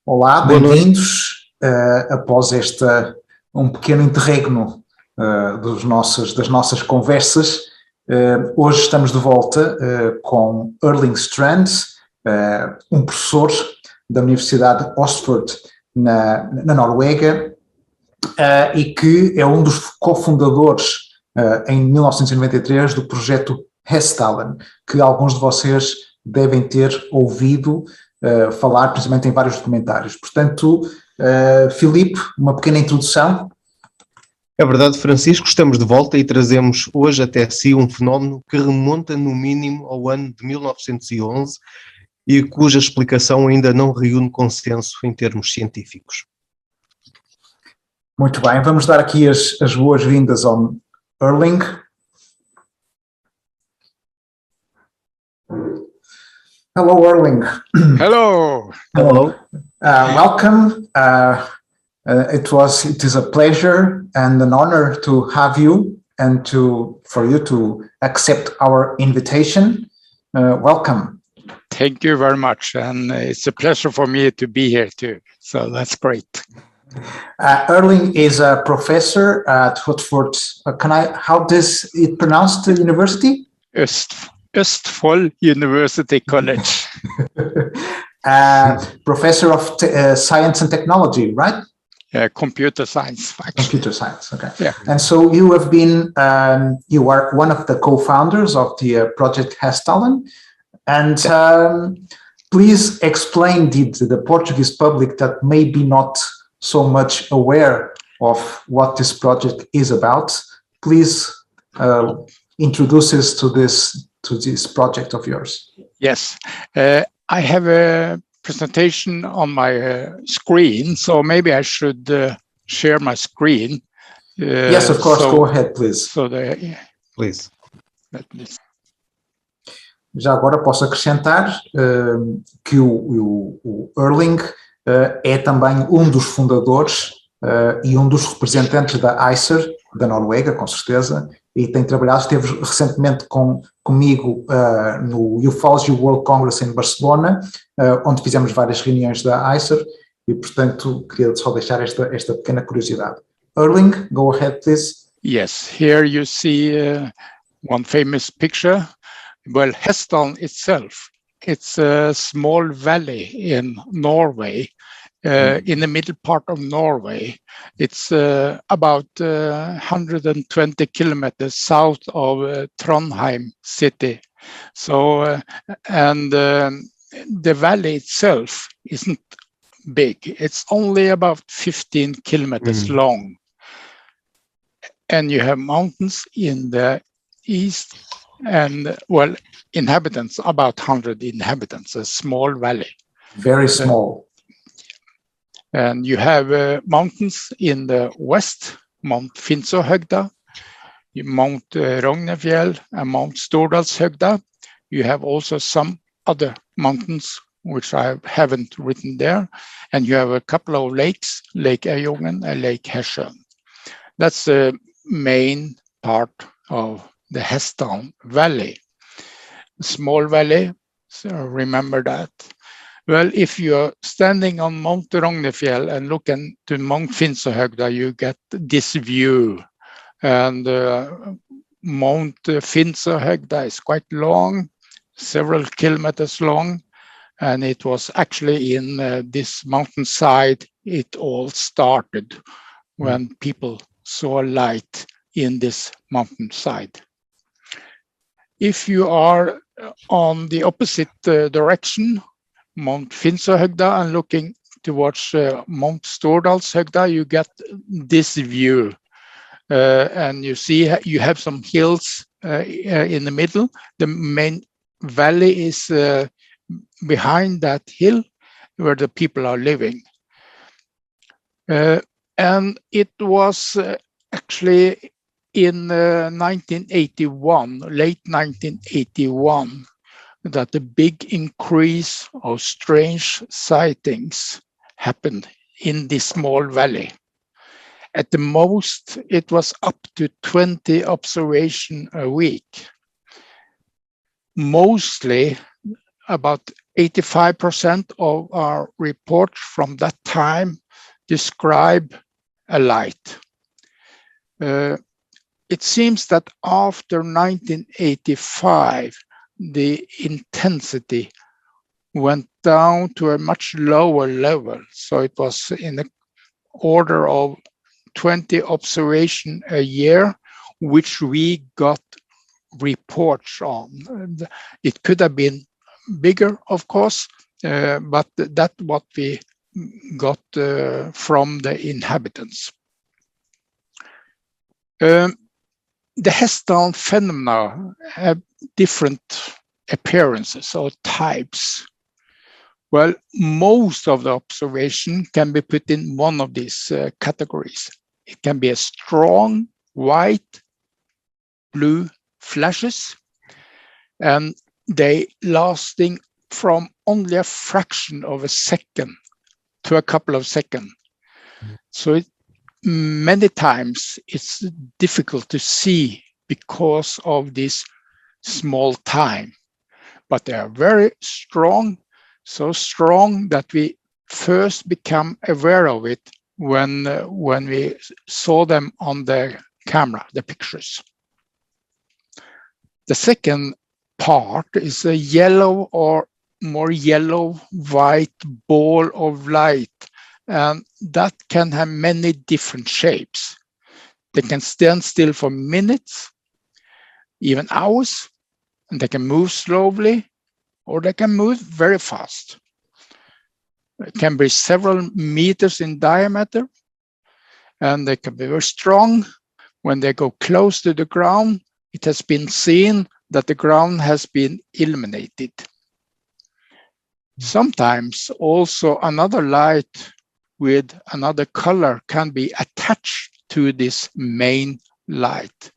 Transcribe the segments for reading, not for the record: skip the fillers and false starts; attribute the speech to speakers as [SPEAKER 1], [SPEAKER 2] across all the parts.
[SPEAKER 1] Olá, bem-vindos após um pequeno interregno das nossas conversas. Hoje estamos de volta com Erling Strand, um professor da Universidade de Østfold, na Noruega, e que é um dos cofundadores, em 1993, do Projeto Hessdalen, que alguns de vocês devem ter ouvido falar, precisamente em vários documentários. Portanto, Filipe, uma pequena introdução.
[SPEAKER 2] É verdade, Francisco, estamos de volta e trazemos hoje até si um fenómeno que remonta no mínimo ao ano de 1911 e cuja explicação ainda não reúne consenso em termos científicos.
[SPEAKER 1] Muito bem, vamos dar aqui as boas-vindas ao Erling. Hello, Erling.
[SPEAKER 3] Hello.
[SPEAKER 2] Hello.
[SPEAKER 1] Welcome. It is a pleasure and an honor to have you and for you to accept our invitation. Welcome.
[SPEAKER 3] Thank you very much, and it's a pleasure for me to be here too. So that's great.
[SPEAKER 1] Erling is a professor at Østfold. How does it pronounced the university?
[SPEAKER 3] Østfold University College.
[SPEAKER 1] Professor of Science and Technology, right?
[SPEAKER 3] Computer science. Actually.
[SPEAKER 1] Computer science, okay.
[SPEAKER 3] Yeah.
[SPEAKER 1] And so you have been, you are one of the co-founders of the Project Hessdalen. And please explain to the Portuguese public that may be not so much aware of what this project is about. Please introduce us to this project of yours.
[SPEAKER 3] Yes, I have a presentation on my screen, so maybe I should share my screen.
[SPEAKER 1] Yes, of course, go ahead, please.
[SPEAKER 2] Please.
[SPEAKER 1] Já agora posso acrescentar que o Erling é também um dos fundadores e um dos representantes da ICER, da Noruega, com certeza, e tem trabalhado, esteve recentemente comigo no Ufology World Congress em Barcelona, onde fizemos várias reuniões da ICER, e portanto queria só deixar esta pequena curiosidade. Erling, go ahead, please.
[SPEAKER 3] Yes, here you see one famous picture. Well, Hessdalen itself, it's a small valley in Norway, in the middle part of Norway. It's about 120 kilometers south of Trondheim city. So, and the valley itself isn't big. It's only about 15 kilometers long. And you have mountains in the east and, well, inhabitants, about 100 inhabitants, a small valley.
[SPEAKER 1] Very small.
[SPEAKER 3] And you have mountains in the west, Mount Finnsøhøgda, Mount Rognefjell, and Mount Stordalshøgda. You have also some other mountains, which I haven't written there. And you have a couple of lakes, Lake Øyungen and Lake Hessdalen. That's the main part of the Hessdalen Valley. Small valley, so remember that. Well, if you're standing on Mount Rognefjell and looking to Mount Finnsøhøgda, you get this view. And Mount Finnsøhøgda is quite long, several kilometers long. And it was actually in this mountainside, it all started when people saw light in this mountainside. If you are on the opposite direction, Mount Finnsøhøgda, and looking towards Mount Stordalshøgda, you get this view. And you see you have some hills in the middle. The main valley is behind that hill where the people are living. And it was actually in 1981, late 1981, that the big increase of strange sightings happened in this small valley. At the most, it was up to 20 observations a week. Mostly, about 85% of our reports from that time describe a light. It seems that after 1985, the intensity went down to a much lower level. So it was in the order of 20 observations a year, which we got reports on. It could have been bigger, of course, but that's what we got from the inhabitants. The Hessdalen Phenomena have different appearances or types. Well, most of the observation can be put in one of these categories. It can be a strong white, blue flashes, and they lasting from only a fraction of a second to a couple of seconds. So many times it's difficult to see because of this small time, but they are very strong, so strong that we first become aware of it when we saw them on the camera, the pictures. The second part is a yellow or more yellow-white ball of light, and that can have many different shapes. They can stand still for minutes, even hours, and they can move slowly, or they can move very fast. It can be several meters in diameter, and they can be very strong. When they go close to the ground, it has been seen that the ground has been illuminated. Sometimes also another light with another color can be attached to this main light.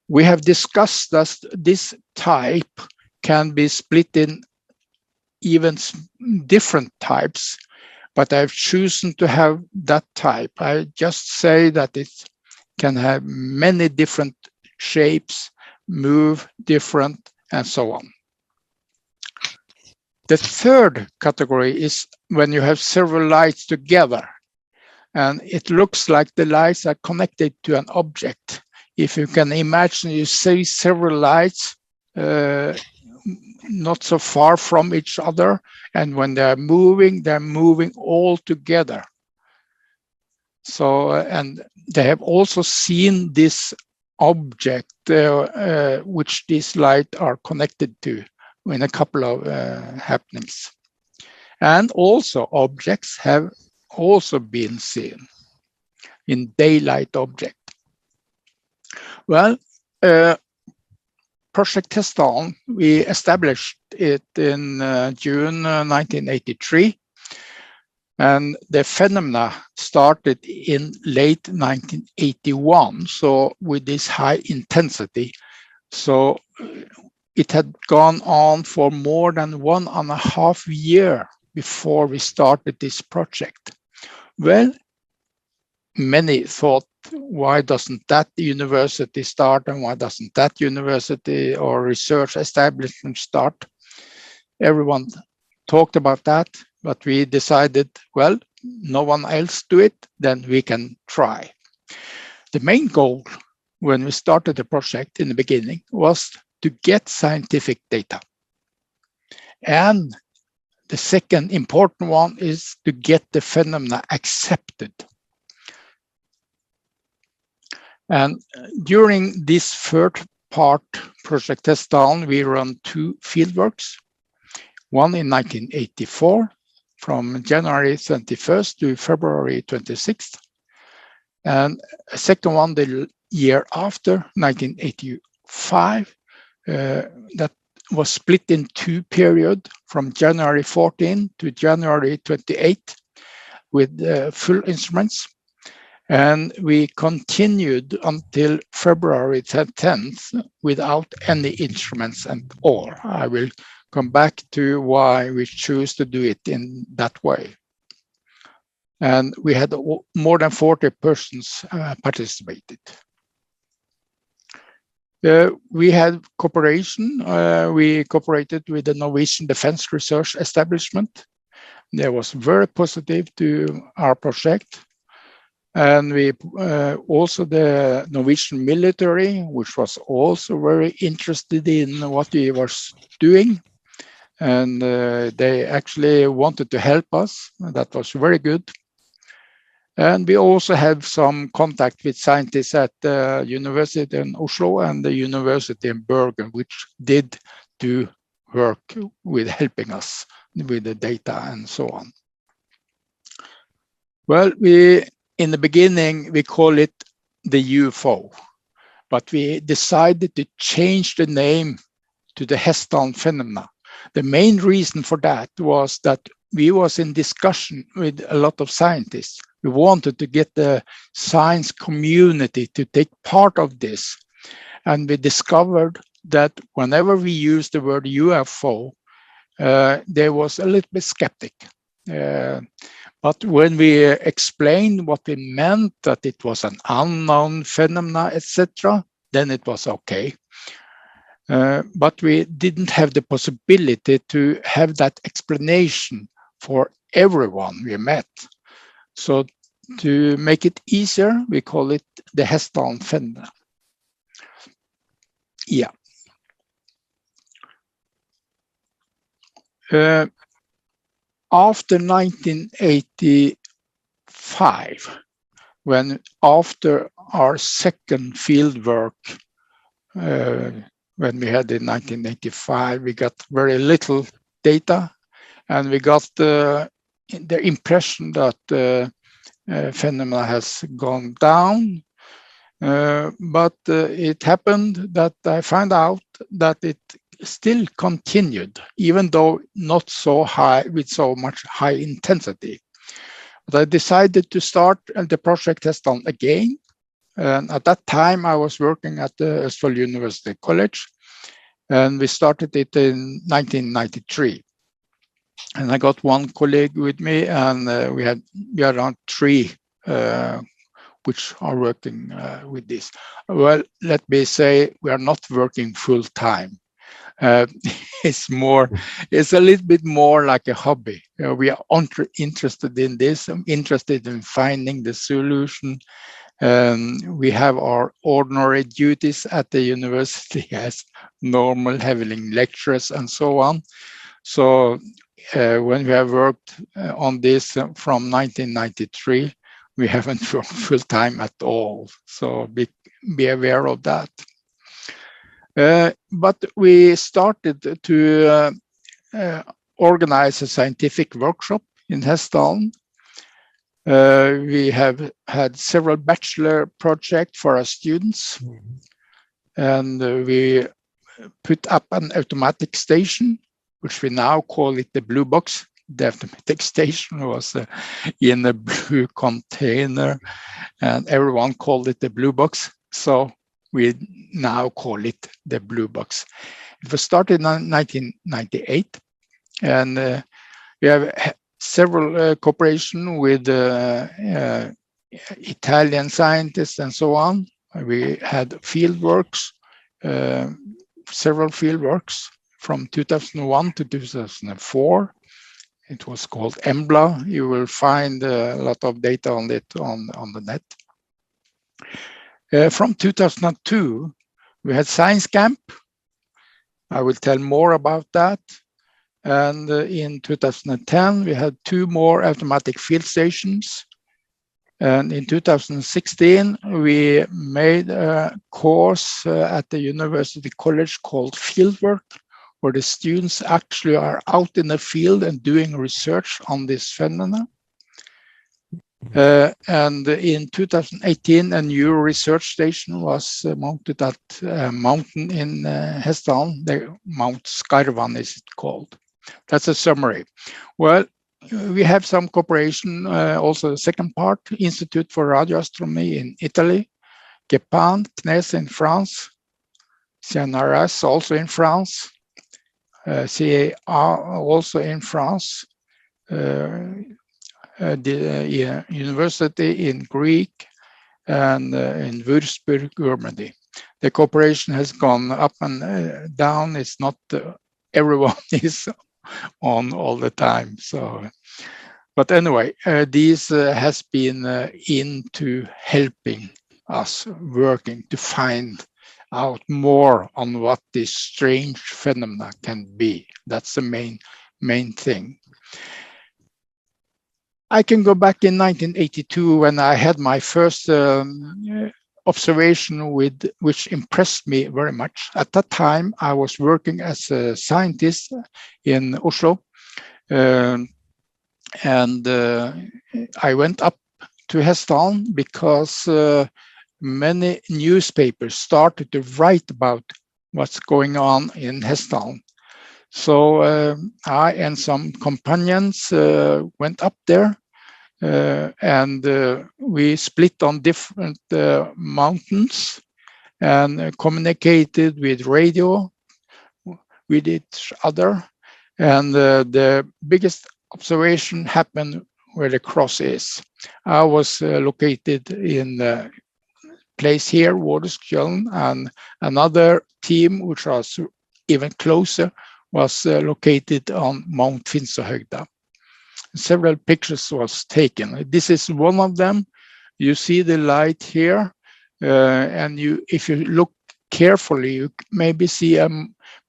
[SPEAKER 3] We have discussed that this type can be split in even different types, but I've chosen to have that type. I just say that it can have many different shapes, move different, and so on. The third category is when you have several lights together, and it looks like the lights are connected to an object. If you can imagine, you see several lights not so far from each other, and when they're moving all together. So, and they have also seen this object which these lights are connected to in a couple of happenings. And also objects have also been seen in daylight object. Well, Project Hessdalen, we established it in June 1983, and the phenomena started in late 1981, so with this high intensity. So it had gone on for more than 1.5 years before we started this project. Well, many thought, why doesn't that university start, and why doesn't that university or research establishment start? Everyone talked about that, but we decided, well, no one else do it, then we can try. The main goal when we started the project in the beginning was to get scientific data. And the second important one is to get the phenomena accepted. And during this part Project Hessdalen, we run 2 fieldworks. One in 1984, from January 21st to February 26th. And a second one the year after, 1985, that was split in 2 periods, from January 14 to January 28, with full instruments. And we continued until February 10th without any instruments at all. I will come back to why we choose to do it in that way. And we had more than 40 persons participated. We had cooperation. We cooperated with the Norwegian Defense Research Establishment. They was very positive to our project. And we also the Norwegian military, which was also very interested in what we were doing. And they actually wanted to help us. That was very good. And we also have some contact with scientists at the University in Oslo and the University in Bergen, which did do work with helping us with the data and so on. Well, in the beginning, we call it the UFO, but we decided to change the name to the Hessdalen Phenomena. The main reason for that was that we was in discussion with a lot of scientists. We wanted to get the science community to take part of this. And we discovered that whenever we used the word UFO, there was a little bit skeptic. But when we explained what we meant, that it was an unknown phenomena, etc., then it was okay. But we didn't have the possibility to have that explanation for everyone we met. So to make it easier, we call it the Hessdalen Phenomena. Yeah. After 1985, after our second field work, when we had in 1985, we got very little data, and we got the impression that the phenomena has gone down. But it happened that I found out that it still continued, even though not so high, with so much high intensity. But I decided to start the Project Hessdalen again. And at that time, I was working at the Østfold University College, and we started it in 1993. And I got one colleague with me, and we are around 3 which are working with this. Well, let me say we are not working full time. It's a little bit more like a hobby. We are interested in this. I'm interested in finding the solution. We have our ordinary duties at the university as normal, having lectures and so on. So when we have worked on this from 1993, we haven't worked full time at all. So be aware of that. But we started to organize a scientific workshop in Hessdalen. We have had several bachelor projects for our students, and we put up an automatic station, which we now call it the blue box. The automatic station was in a blue container, and everyone called it the blue box. So we now call it the blue box. It was started in 1998, and we have several cooperation with Italian scientists and so on. We had fieldworks, several fieldworks from 2001 to 2004. It was called EMBLA. You will find a lot of data on it on the net. From 2002, we had science camp. I will tell more about that. And in 2010, we had 2 more automatic field stations. And in 2016, we made a course at the university college called Fieldwork, where the students actually are out in the field and doing research on this phenomenon. And in 2018, a new research station was mounted at a mountain in Hessdalen. Mount Skarvan is it called. That's a summary. Well, we have some cooperation, also the second part, Institute for Radio Astronomy in Italy, Japan, CNES in France, CNRS also in France, CAR also in France, the university in Greek, and in Würzburg, Germany. The cooperation has gone up and down. It's not everyone is on all the time. So, but anyway, this has been into helping us working to find out more on what this strange phenomena can be. That's the main thing. I can go back in 1982 when I had my first observation which impressed me very much. At that time, I was working as a scientist in Oslo, and I went up to Hessdalen because many newspapers started to write about what's going on in Hessdalen. So I and some companions went up there, and we split on different mountains and communicated with radio with each other. And the biggest observation happened where the cross is. I was located in the place here, Vårskjolden, and another team, which was even closer, was located on Mount Finnsøhøgda. Several pictures was taken. This is one of them. You see the light here, and if you look carefully, you maybe see a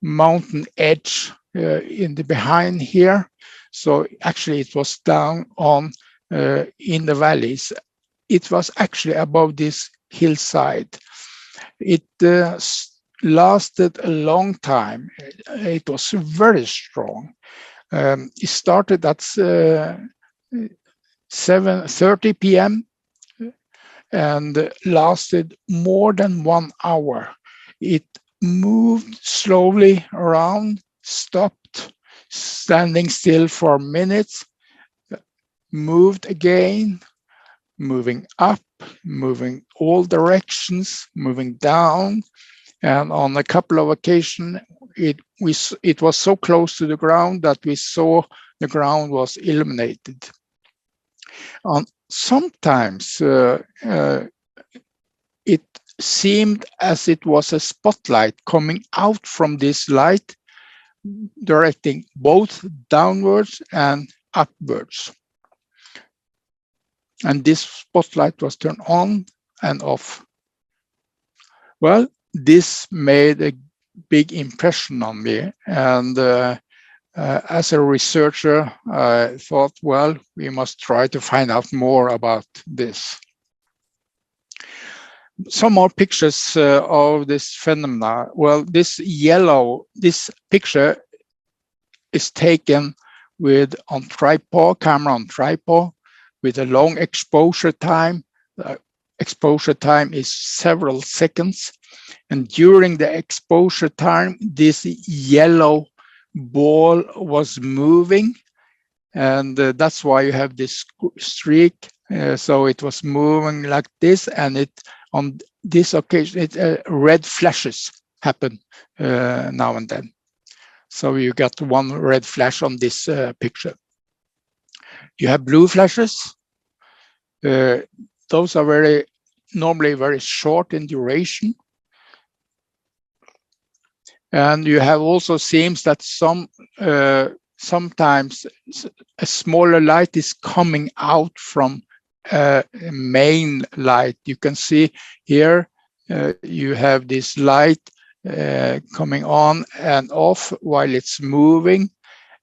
[SPEAKER 3] mountain edge in the behind here. So actually, it was down on in the valleys. It was actually above this hillside. It lasted a long time. It was very strong. It started at 7:30 p.m. and lasted more than 1 hour. It moved slowly around, stopped, standing still for minutes, moved again, moving up, moving all directions, moving down. And on a couple of occasions, it was so close to the ground that we saw the ground was illuminated. Sometimes it seemed as it was a spotlight coming out from this light, directing both downwards and upwards. And this spotlight was turned on and off. Well, this made a big impression on me, and as a researcher, I thought, well, we must try to find out more about this. Some more pictures of this phenomena. Well, this picture is taken with camera on tripod, with a long exposure time. Exposure time is several seconds. And during the exposure time, this yellow ball was moving. And that's why you have this streak. So it was moving like this. And on this occasion, red flashes happen now and then. So you got one red flash on this picture. You have blue flashes. Those are normally very short in duration. And you have also seems that sometimes a smaller light is coming out from main light. You can see here you have this light coming on and off while it's moving.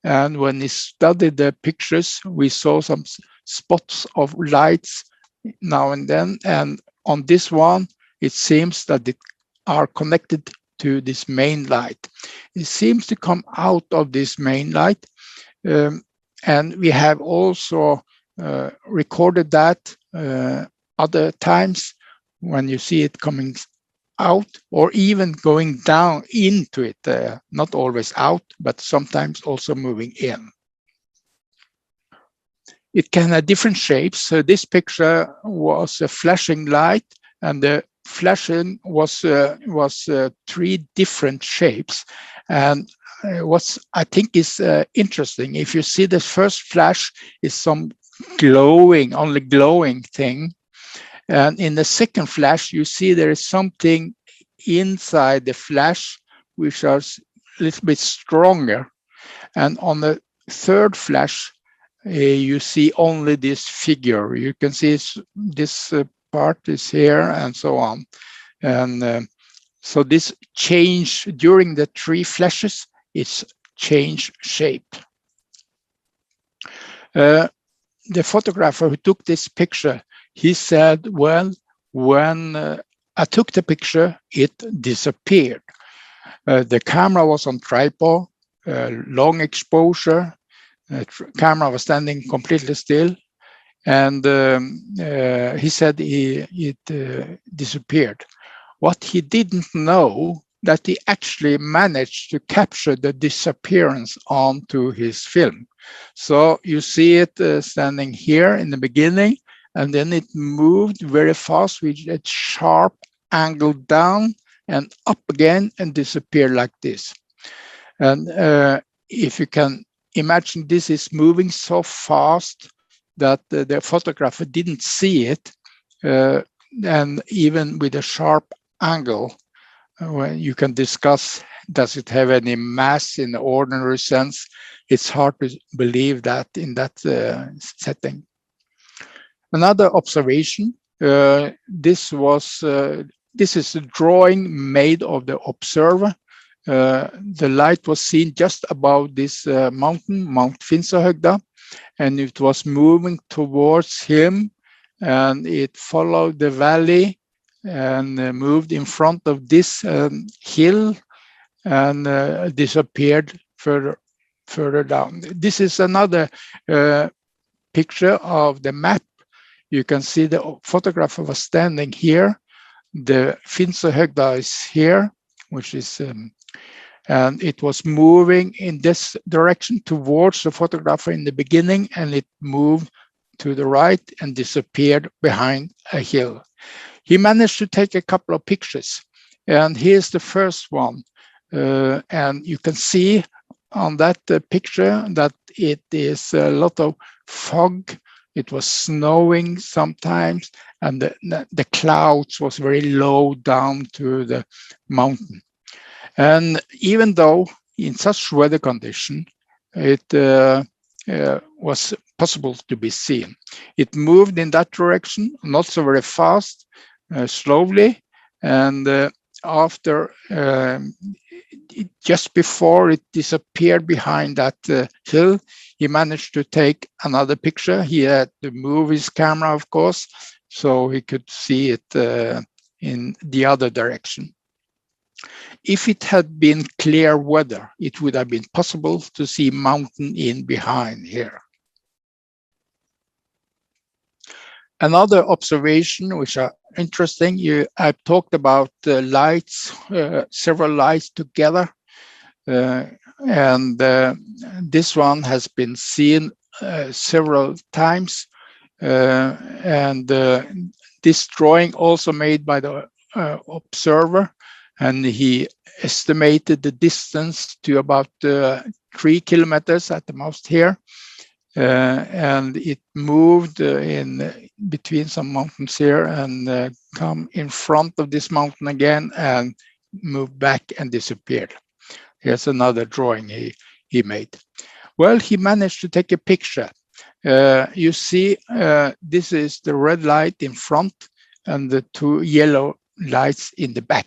[SPEAKER 3] And when we studied the pictures, we saw some spots of lights now and then. And on this one, it seems that they are connected to this main light. It seems to come out of this main light. And we have also recorded that other times when you see it coming out or even going down into it, not always out, but sometimes also moving in. It can have different shapes. So this picture was a flashing light, and the flashing was three different shapes. And what I think is interesting, if you see the first flash is some glowing, only glowing thing. And in the second flash, you see there is something inside the flash which is a little bit stronger. And on the third flash, you see only this figure. You can see this part is here and so on. And so this change during the three flashes is change shape. The photographer who took this picture, he said, well, when I took the picture, it disappeared. The camera was on tripod, long exposure. The camera was standing completely still. And he said it disappeared. What he didn't know, that he actually managed to capture the disappearance onto his film. So you see it standing here in the beginning, and then it moved very fast with a sharp angle down and up again and disappeared like this. And if you can imagine, this is moving so fast that the photographer didn't see it, and even with a sharp angle, when you can discuss, does it have any mass in the ordinary sense? It's hard to believe that in that setting. Another observation, this is a drawing made of the observer. The light was seen just above this mountain, Mount Finnsøhøgda, and it was moving towards him, and it followed the valley and moved in front of this hill and disappeared further down. This is another picture of the map. You can see the photographer was standing here. The Finnsøhøgda is here, which is, and it was moving in this direction towards the photographer in the beginning, and it moved to the right and disappeared behind a hill. He managed to take a couple of pictures, and here's the first one. And you can see on that picture that it is a lot of fog. It was snowing sometimes, and the clouds was very low down to the mountain. And even though in such weather condition, it was possible to be seen. It moved in that direction, not so very fast, slowly, and after just before it disappeared behind that hill, he managed to take another picture. He had to move his camera, of course, so he could see it in the other direction. If it had been clear weather, it would have been possible to see mountain in behind here. Another observation, which are interesting, I've talked about lights, several lights together, and this one has been seen several times, and this drawing also made by the observer, and he estimated the distance to about 3 kilometers at the most here. And it moved in between some mountains here and come in front of this mountain again and moved back and disappeared. Here's another drawing he made. Well, he managed to take a picture. You see, this is the red light in front and the two yellow lights in the back.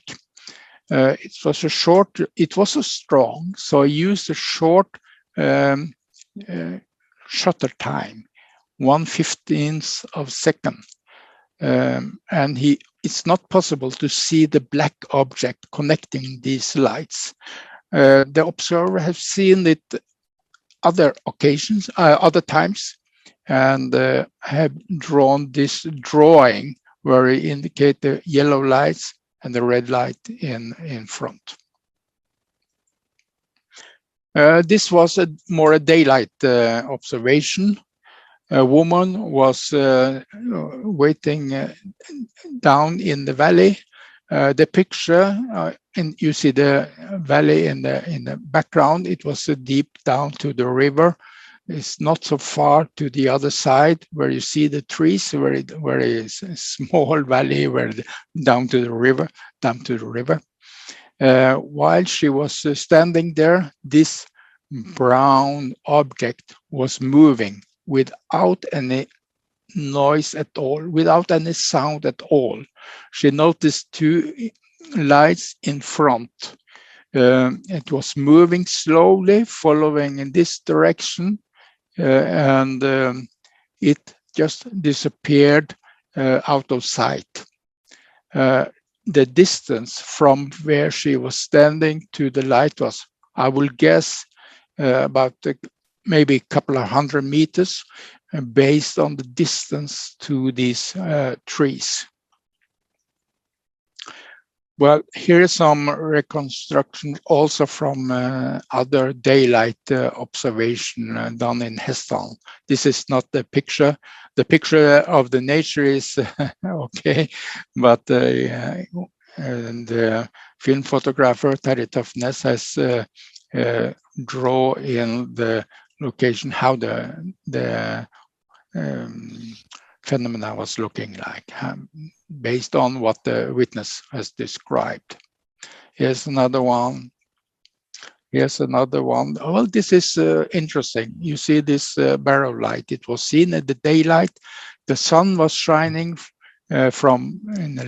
[SPEAKER 3] It was a short, it was a strong, so I used a short shutter time, 1/15 of a second. and it's not possible to see the black object connecting these lights. The observer has seen it other occasions, other times, and have drawn this drawing where he indicate the yellow lights and the red light in front. This was more a daylight observation. A woman was waiting down in the valley. The picture, and you see the valley in the background. It was deep down to the river. It's not so far to the other side where you see the trees, where it is a small valley down to the river. While she was standing there, this brown object was moving without any noise at all, without any sound at all. She noticed two lights in front. It was moving slowly, following in this direction, and it just disappeared out of sight. The distance from where she was standing to the light was, I will guess, about maybe a couple of 100 meters, based on the distance to these trees. Well, here is some reconstruction also from other daylight observation done in Hessdalen. This is not the picture. The picture of the nature is okay, but the film photographer Terje Nesta has draw in the location how the phenomena was looking like, based on what the witness has described. Here's another one. Here's another one. Well, this is interesting. You see this barrow light. It was seen at the daylight. The sun was shining from in the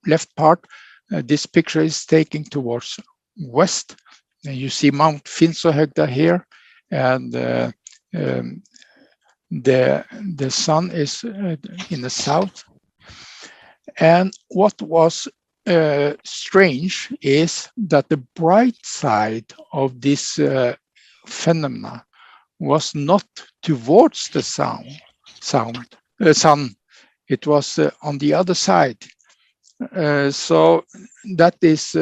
[SPEAKER 3] left part. This picture is taking towards west. You see Mount Finnsøhøgda here, and the sun is in the south. And what was strange is that the bright side of this phenomena was not towards the sun. It was on the other side. So that is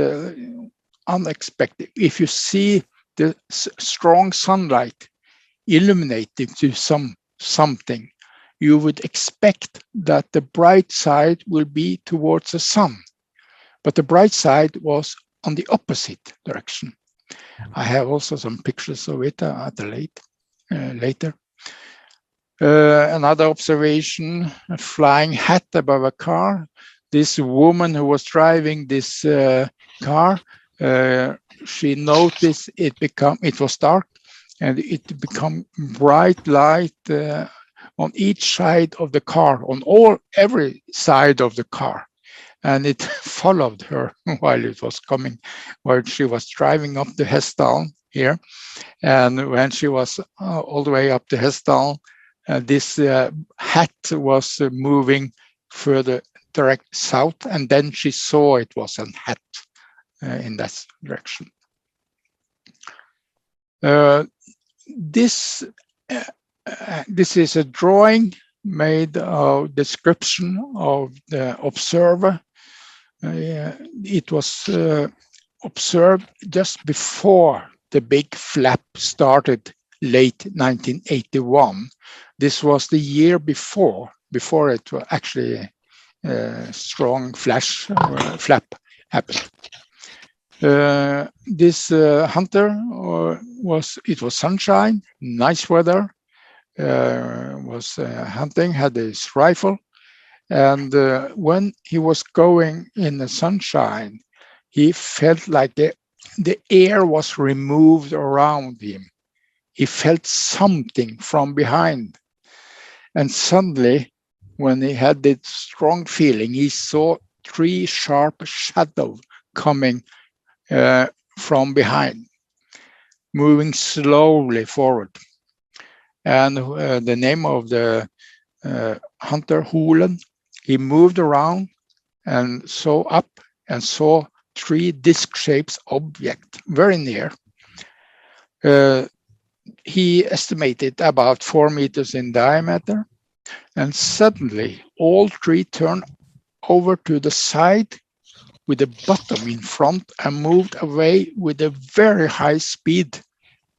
[SPEAKER 3] unexpected. If you see the strong sunlight illuminating to something, you would expect that the bright side will be towards the sun, but the bright side was on the opposite direction. I have also some pictures of it at the later. Another observation: a flying hat above a car. This woman who was driving this car, she noticed it was dark, and it became bright light on each side of the car, every side of the car, and it followed her while she was driving up to Hessdalen here, and when she was all the way up to Hessdalen, this hat was moving further direct south, and then she saw it was a hat in that direction. This is a drawing made of description of the observer. It was observed just before the big flap started, late 1981. This was the year before it actually strong flap happened. This hunter it was sunshine, nice weather, was hunting, had his rifle, and when he was going in the sunshine, he felt like the air was removed around him. He felt something from behind, and suddenly, when he had this strong feeling, he saw 3 sharp shadows coming from behind, moving slowly forward. And the name of the hunter, Holen, he moved around and saw up and saw 3 disc-shaped objects very near. He estimated about 4 meters in diameter, and suddenly all 3 turned over to the side with the bottom in front and moved away with a very high speed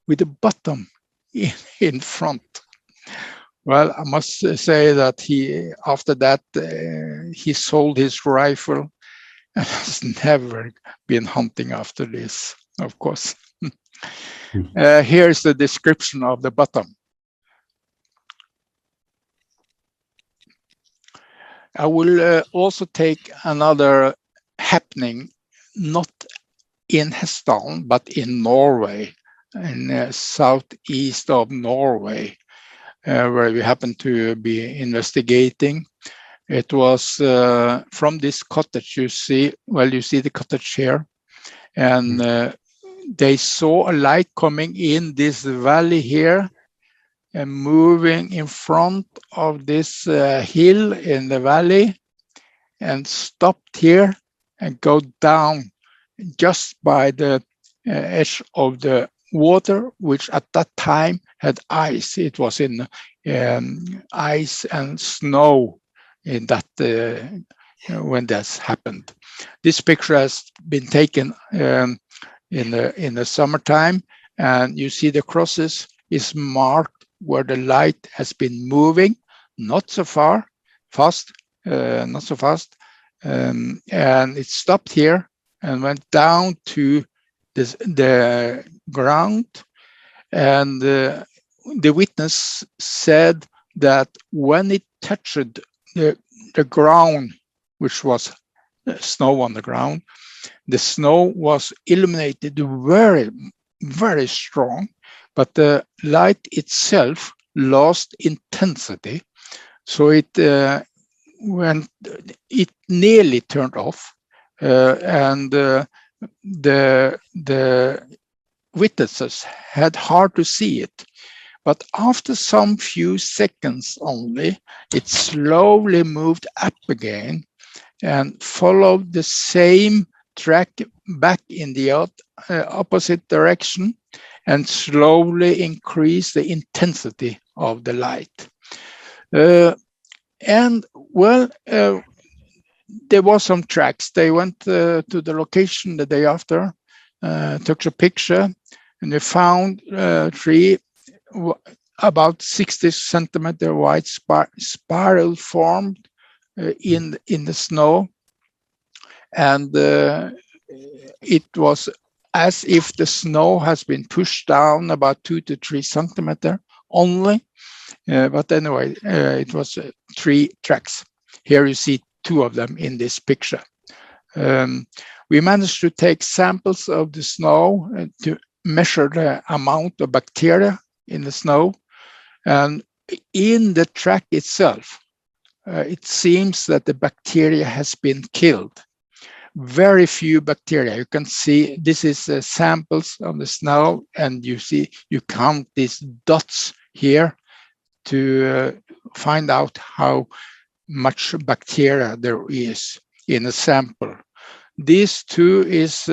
[SPEAKER 3] with the bottom in front. Well, I must say that after that, he sold his rifle and has never been hunting after this, of course. Here's the description of the bottom. I will also take another happening, not in Hessdalen, but in Norway, in southeast of Norway, where we happen to be investigating. It was from this cottage you see the cottage here, and they saw a light coming in this valley here and moving in front of this hill in the valley and stopped here and go down just by the edge of the water, which at that time had ice. It was in ice and snow in that when this happened. This picture has been taken in the summertime, and you see the crosses is marked where the light has been moving, not so fast, and it stopped here and went down to the ground, and the witness said that when it touched the ground, which was snow on the ground, the snow was illuminated very, very strong, but the light itself lost intensity. So it nearly turned off, and the witnesses had hard to see it. But after some few seconds only, it slowly moved up again and followed the same track back in the opposite direction and slowly increased the intensity of the light. And well, there was some tracks. They went to the location the day after, took a picture, and they found 3 about 60 centimeter wide spiral formed in the snow, and it was as if the snow has been pushed down about 2 to 3 centimeter only. But anyway, it was 3 tracks. Here you see 2 of them in this picture. We managed to take samples of the snow to measure the amount of bacteria in the snow. And in the track itself, it seems that the bacteria has been killed. Very few bacteria. You can see this is samples of the snow, and you count these dots here to find out how much bacteria there is in a sample. These 2 is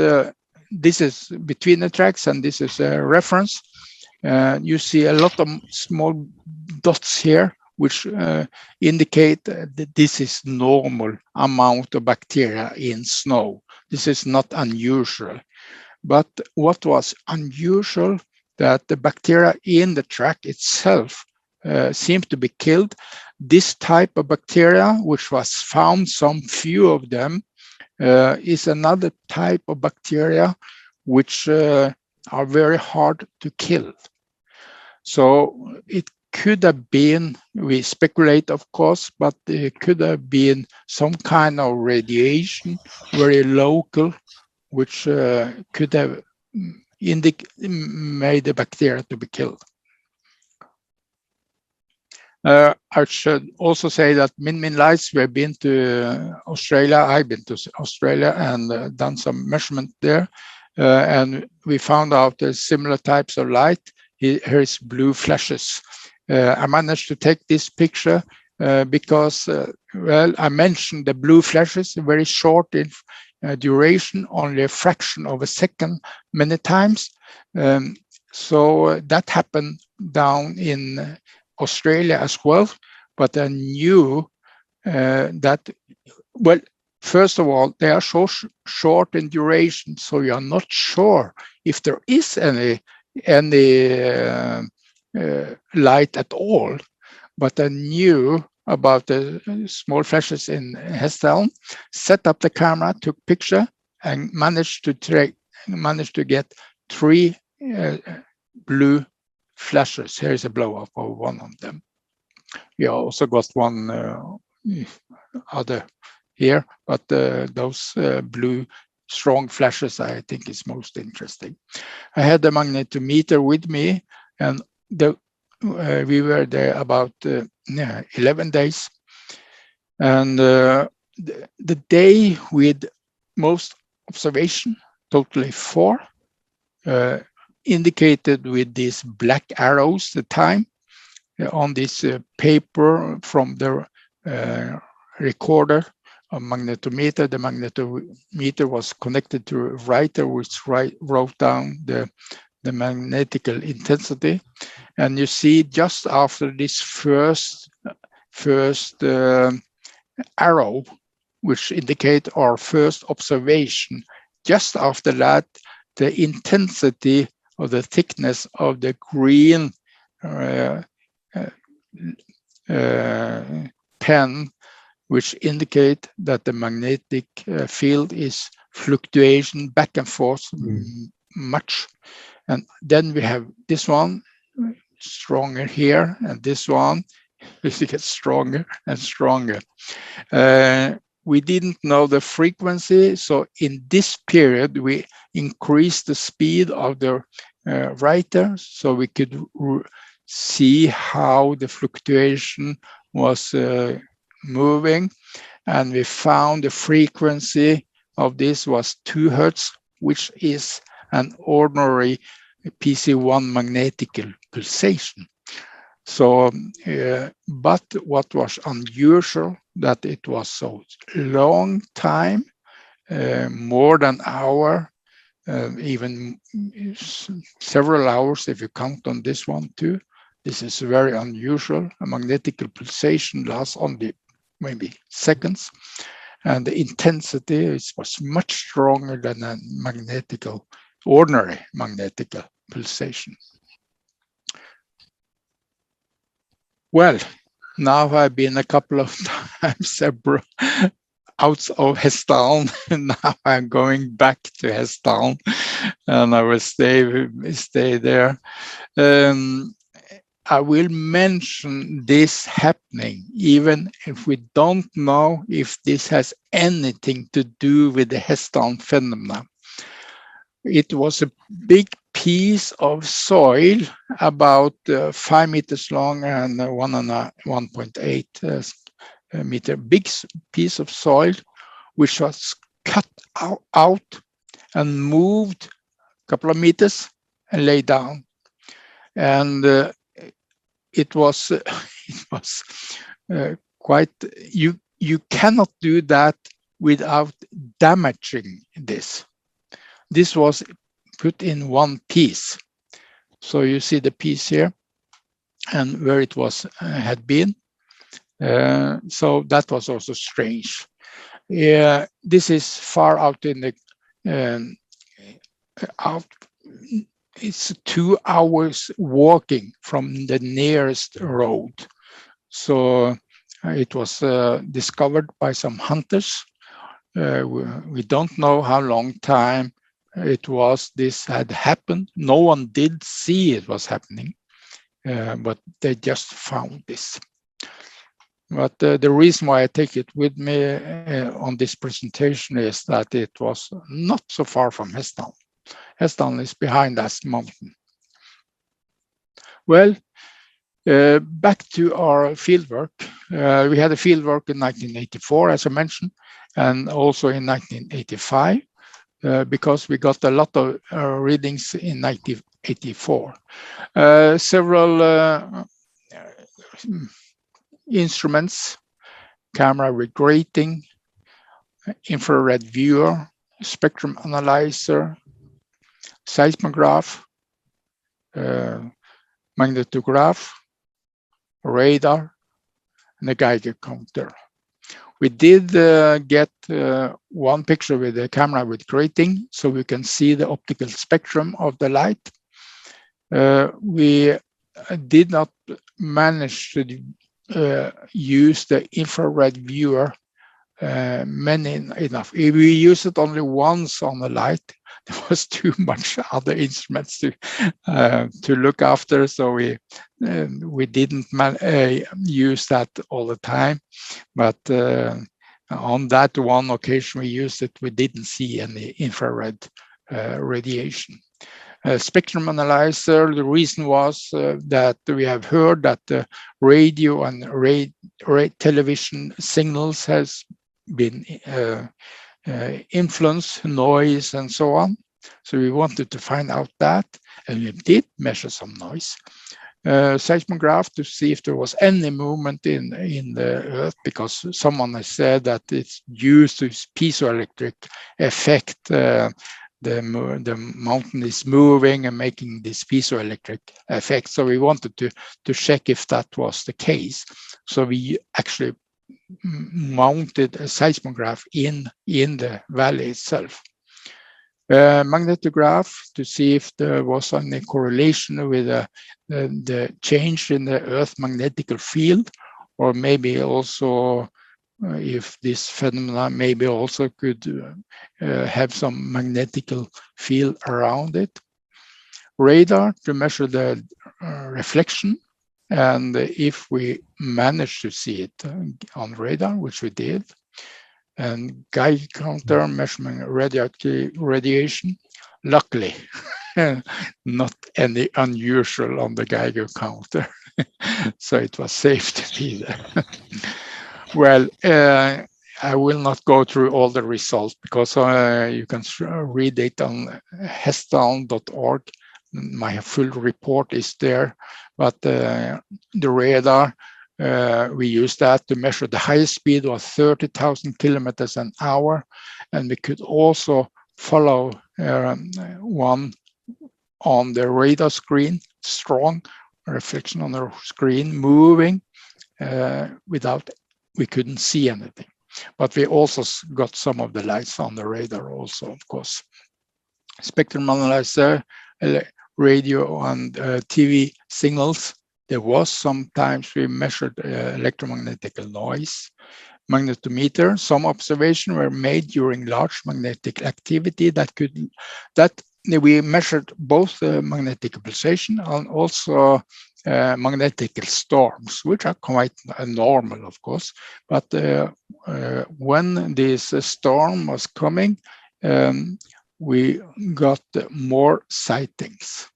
[SPEAKER 3] this is between the tracks, and this is a reference. You see a lot of small dots here, which indicate that this is normal amount of bacteria in snow. This is not unusual. But what was unusual, that the bacteria in the track itself seemed to be killed. This type of bacteria, which was found, some few of them, is another type of bacteria which are very hard to kill. So it could have been, we speculate of course, but it could have been some kind of radiation, very local, which could have made the bacteria to be killed. I should also say that Min Lights, we've been to Australia. I've been to Australia and done some measurement there. And we found out there's similar types of light. Here's blue flashes. I managed to take this picture because, well, I mentioned the blue flashes, very short in duration, only a fraction of a second many times. So that happened down in Australia as well, but I knew that, well, first of all, they are so short in duration, so you are not sure if there is any light at all. But I knew about the small flashes in Hessdalen, set up the camera, took picture, and managed to get 3 blue flashes. Here is a blow up of one of them. We also got one other here, but those blue strong flashes I think is most interesting. I had the magnetometer with me, and we were there about 11 days, and the day with most observation, totally 4, indicated with these black arrows the time on this paper from the recorder of magnetometer. The magnetometer was connected to a writer which wrote down the magnetical intensity. And you see just after this first arrow, which indicate our first observation, just after that, the intensity of the thickness of the green pen, which indicate that the magnetic field is fluctuation back and forth much. And then we have this one stronger here, and this one it gets stronger and stronger. We didn't know the frequency, so in this period we increased the speed of the writer so we could see how the fluctuation was moving, and we found the frequency of this was 2 Hertz, which is an ordinary PC1 magnetical pulsation. So, but what was unusual that it was so long time, more than an hour, even several hours if you count on this one too. This is very unusual. A magnetical pulsation lasts only maybe seconds, and the intensity was much stronger than a ordinary magnetical pulsation. Well, now I've been a couple of times out of Hessdalen, and now I'm going back to Hessdalen, and I will stay there. I will mention this happening, even if we don't know if this has anything to do with the Hessdalen phenomena. It was a big piece of soil, about 5 meters long and 1.8 meter, big piece of soil, which was cut out and moved a couple of meters and laid down. And it was quite, you cannot do that without damaging this. This was put in one piece. So you see the piece here and where it was had been. So that was also strange. This is far out in the it's 2 hours walking from the nearest road. So it was discovered by some hunters. We don't know how long time it was this had happened. No one did see it was happening, but they just found this. But the reason why I take it with me on this presentation is that it was not so far from Hessdalen. Hessdalen is behind us mountain. Well, back to our fieldwork. We had a fieldwork in 1984, as I mentioned, and also in 1985. Because we got a lot of readings in 1984. Several instruments, camera with grating, infrared viewer, spectrum analyzer, seismograph, magnetograph, radar, and a Geiger counter. We did get one picture with a camera with grating, so we can see the optical spectrum of the light. We did not manage to use the infrared viewer enough. We used it only once on the light. There was too much other instruments to look after, so we didn't use that all the time. But on that one occasion we used it, we didn't see any infrared radiation. Spectrum analyzer, the reason was that we have heard that the radio and television signals has been influence, noise, and so on. So we wanted to find out that, and we did measure some noise. Seismograph to see if there was any movement in the earth, because someone has said that it's used to piezoelectric effect. The mountain is moving and making this piezoelectric effect. So we wanted to check if that was the case. So we actually mounted a seismograph in the valley itself. Magnetograph to see if there was any correlation with the change in the Earth magnetic field, or maybe also if this phenomena maybe also could have some magnetic field around it. Radar to measure the reflection, and if we managed to see it on radar, which we did, and Geiger counter measuring radioactive radiation. Luckily, not any unusual on the Geiger counter, so it was safe to be there. Well, I will not go through all the results, because you can read it on hessdalen.org. My full report is there, but the radar, we used that to measure the highest speed was 30,000 kilometers an hour, and we could also follow one on the radar screen, strong reflection on the screen moving without, we couldn't see anything. But we also got some of the lights on the radar also, of course. Spectrum analyzer, radio and TV signals. There was sometimes we measured electromagnetic noise. Magnetometer, some observations were made during large magnetic activity that we measured both magnetic pulsation and also magnetic storms, which are quite normal, of course. But when this storm was coming, we got more sightings.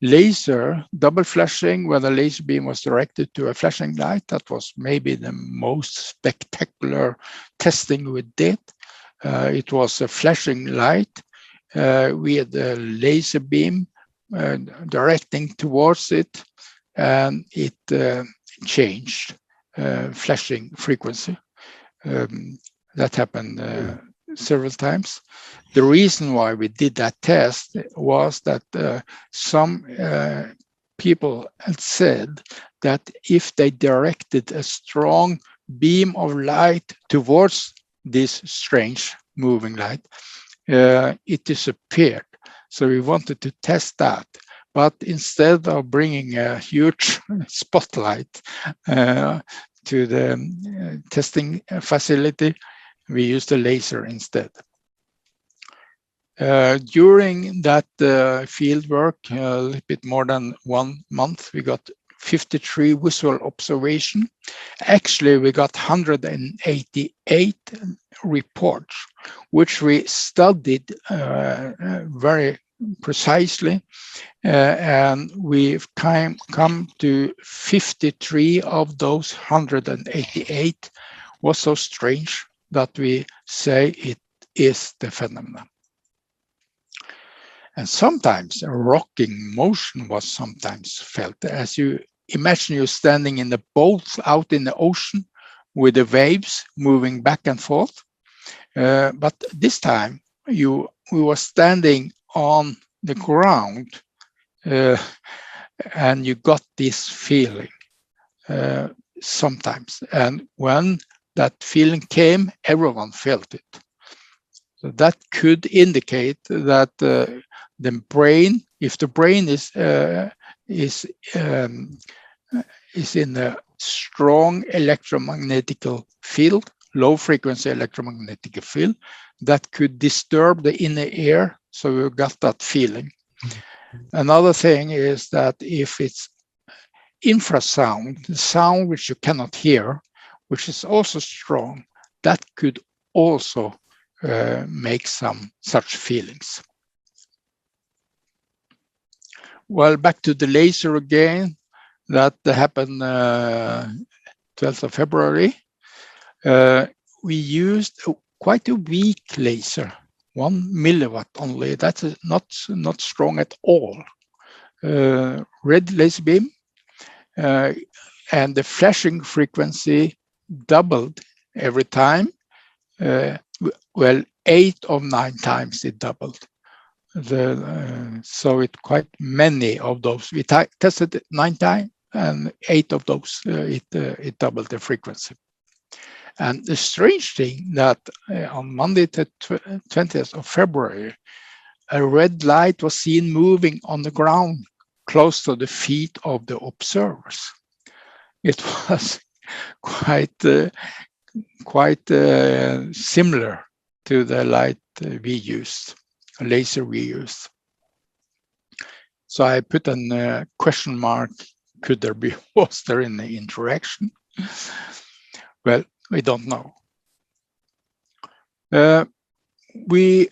[SPEAKER 3] Laser, double flashing, where the laser beam was directed to a flashing light. That was maybe the most spectacular testing we did. It was a flashing light. We had a laser beam directing towards it, and it changed flashing frequency. That happened several times. The reason why we did that test was that some people had said that if they directed a strong beam of light towards this strange moving light, it disappeared. So we wanted to test that. But instead of bringing a huge spotlight to the testing facility, we used a laser instead. During that field work, a little bit more than 1 month, we got 53 visual observations. Actually, we got 188 reports, which we studied very precisely, and we've come to 53 of those 188 was so strange that we say it is the phenomenon. And sometimes a rocking motion was sometimes felt. As you imagine you're standing in the boat out in the ocean with the waves moving back and forth. But this time we were standing on the ground, and you got this feeling sometimes. And when that feeling came, everyone felt it. So that could indicate that the brain, if the brain is in a strong electromagnetic field, low frequency electromagnetic field, that could disturb the inner ear, so you got that feeling. Another thing is that if it's infrasound, the sound which you cannot hear, which is also strong, that could also make some such feelings. Well, back to the laser again. That happened 12th of February. We used quite a weak laser, 1 milliwatt only. That's not strong at all. Red laser beam, and the flashing frequency doubled every time. Well, 8 of 9 times it doubled. So it quite many of those. We tested it 9 times, and 8 of those it doubled the frequency. And the strange thing that on Monday, the 20th of February, a red light was seen moving on the ground close to the feet of the observers. It was quite similar to the light we used, a laser we used. So I put a question mark. Could there be, was there any interaction? Well, we don't know. We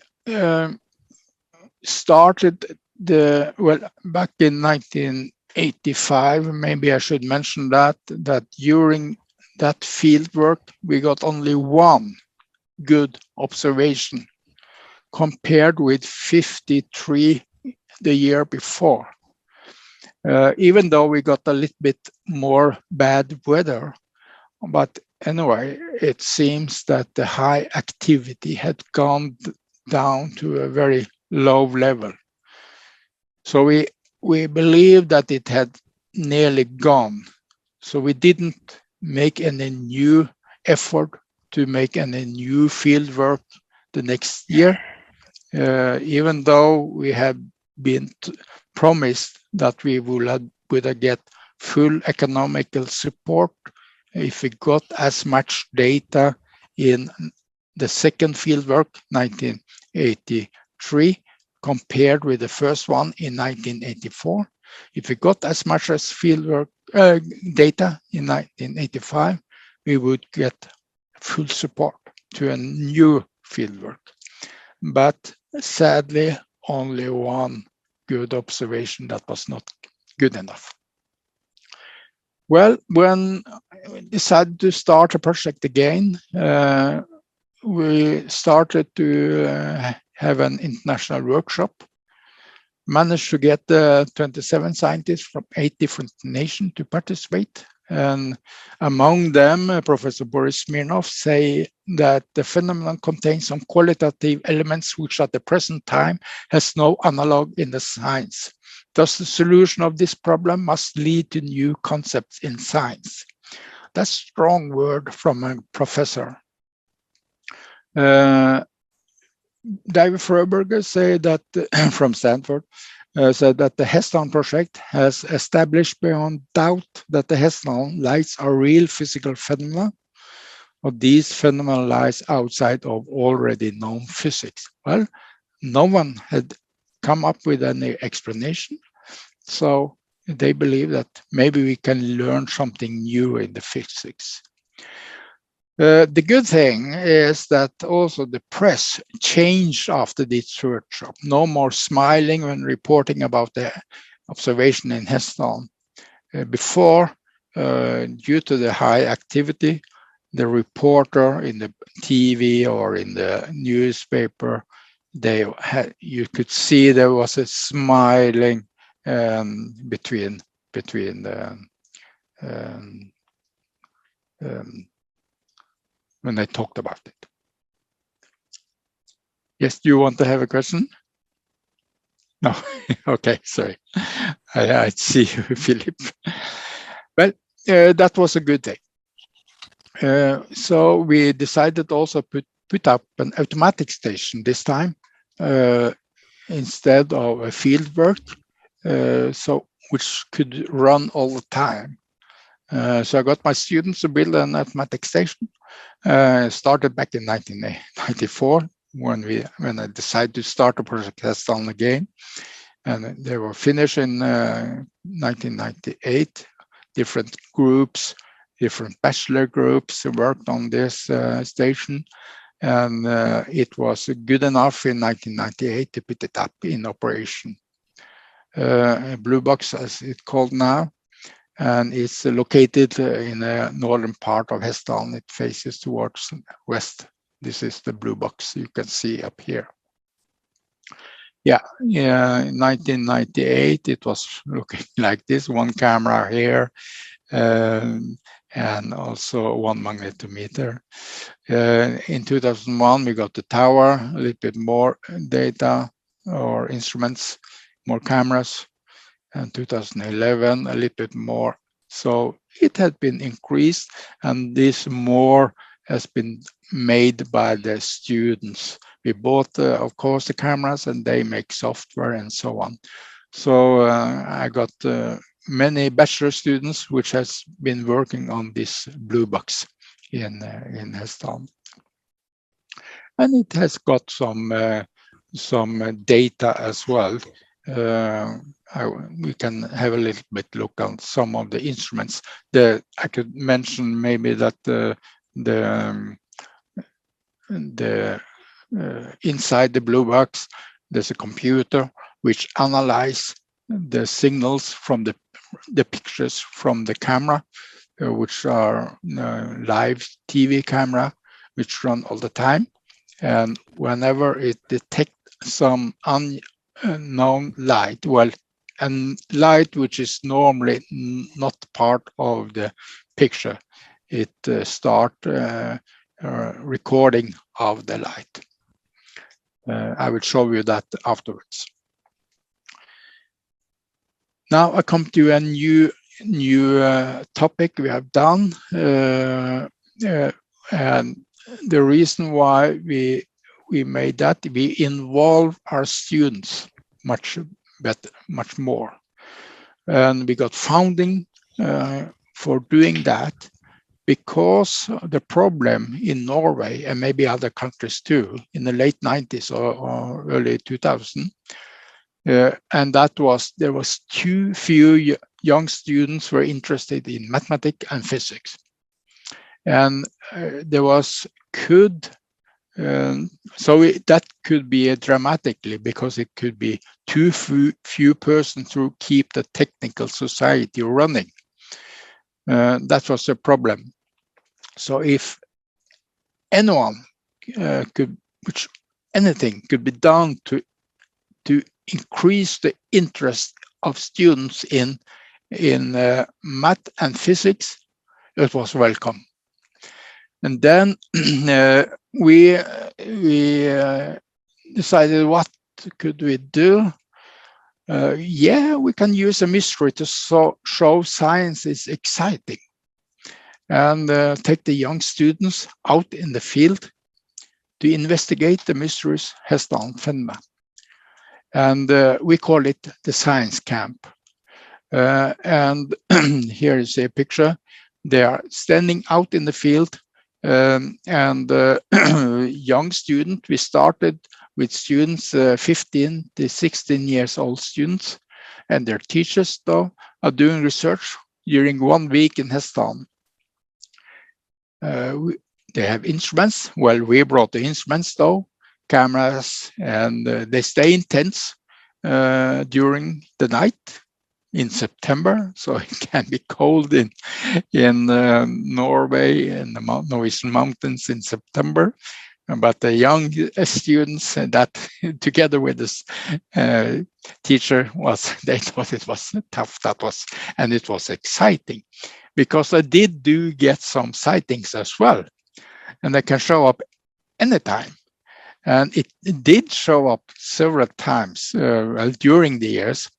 [SPEAKER 3] started back in 1985, maybe I should mention that during that field work, we got only 1 good observation compared with 53 the year before. Even though we got a little bit more bad weather, but anyway, it seems that the high activity had gone down to a very low level. So we believe that it had nearly gone. So we didn't make any new effort to make any new field work the next year, even though we had been promised that we would get full economical support if we got as much data in the second fieldwork, 1983, compared with the first one in 1984. If we got as much as fieldwork data in 1985, we would get full support to a new fieldwork. But sadly, only 1 good observation that was not good enough. Well, when we decided to start a project again, we started to have an international workshop, managed to get 27 scientists from 8 different nations to participate. And among them, Professor Boris Smirnov say that the phenomenon contains some qualitative elements which at the present time has no analog in the science. Thus, the solution of this problem must lead to new concepts in science. That's a strong word from a professor. David Froberger said that from Stanford, said that the Hessdalen Project has established beyond doubt that the Hessdalen lights are real physical phenomena, or these phenomena lies outside of already known physics. Well, no one had come up with any explanation, so they believe that maybe we can learn something new in the physics. The good thing is that also the press changed after this workshop. No more smiling when reporting about the observation in Hessdalen. Before, due to the high activity, the reporter in the TV or in the newspaper, you could see there was a smiling between the when I talked about it. Yes, do you want to have a question? No, okay, sorry. I see you, Filipe. Well, that was a good day. So we decided also put up an automatic station this time instead of a fieldwork, which could run all the time. So I got my students to build an automatic station. Started back in 1994 when I decided to start the Project Hessdalen again, and they were finished in 1998. Different groups, different bachelor groups worked on this station, and it was good enough in 1998 to put it up in operation. Blue Box, as it's called now, and it's located in the northern part of Hessdalen. It faces towards west. This is the blue box you can see up here. Yeah, in 1998, it was looking like this, one camera here, and also one magnetometer. In 2001, we got the tower, a little bit more data or instruments, more cameras, and 2011, a little bit more. So it had been increased, and this more has been made by the students. We bought, of course, the cameras, and they make software and so on. So I got many bachelor students which has been working on this blue box in Hessdalen. And it has got some data as well. We can have a little bit look on some of the instruments. I could mention maybe that inside the blue box, there's a computer which analyzes the signals from the pictures from the camera, which are live TV camera, which run all the time. And whenever it detects some unknown light, and light which is normally not part of the picture, it starts recording of the light. I will show you that afterwards. Now I come to a new topic we have done, and the reason why we made that, we involve our students much better, much more, and we got funding for doing that, because the problem in Norway and maybe other countries too in the late 90s or early 2000, and that was there was too few young students were interested in mathematics and physics, and there was that could be dramatically, because it could be too few persons to keep the technical society running. That was the problem. So if anything could be done to increase the interest of students in math and physics, it was welcome. And then we decided, what could we do? Yeah, we can use a mystery to show science is exciting, and take the young students out in the field to investigate the mysteries Hessdalen Phenomena. And we call it the science camp. And here is a picture. They are standing out in the field, and young students. We started with students 15 to 16 years old students, and their teachers though are doing research during 1 week in Hessdalen. They have instruments. Well, we brought the instruments though, cameras, and they stay in tents during the night in September, so it can be cold in Norway and the Norwegian mountains in September. But the young students that together with this teacher they thought it was tough, and it was exciting because I did get some sightings as well, and they can show up anytime. And it did show up several times during the years,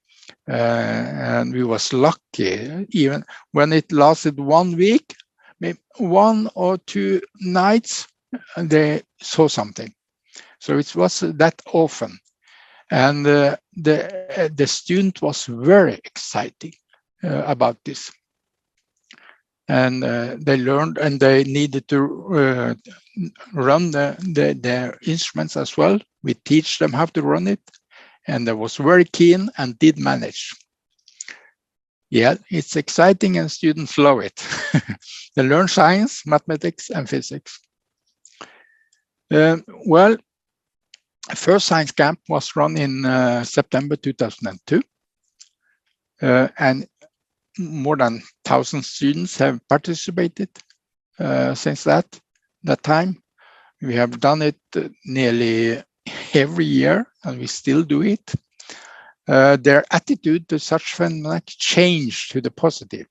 [SPEAKER 3] and we was lucky. Even when it lasted 1 week, maybe 1 or 2 nights, they saw something. So it was that often, and the student was very excited about this. And they learned, and they needed to run their instruments as well. We teach them how to run it, and they was very keen and did manage. Yeah, it's exciting, and students love it. They learn science, mathematics, and physics. Well, first science camp was run in September 2002, and more than 1,000 students have participated since that time. We have done it nearly every year, and we still do it. Their attitude to such phenomena changed to the positive.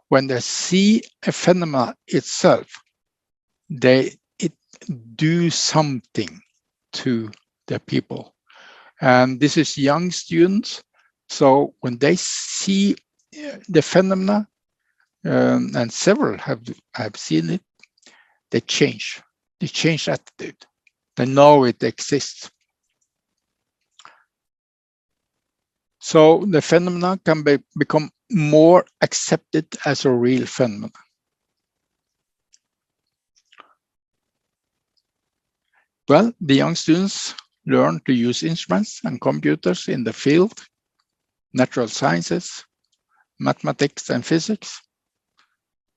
[SPEAKER 3] When they see a phenomena itself, it do something to the people. And this is young students. So when they see the phenomena, and several have seen it, they change attitude. They know it exists. So the phenomena can become more accepted as a real phenomenon. Well, the young students learn to use instruments and computers in the field, natural sciences, mathematics and physics.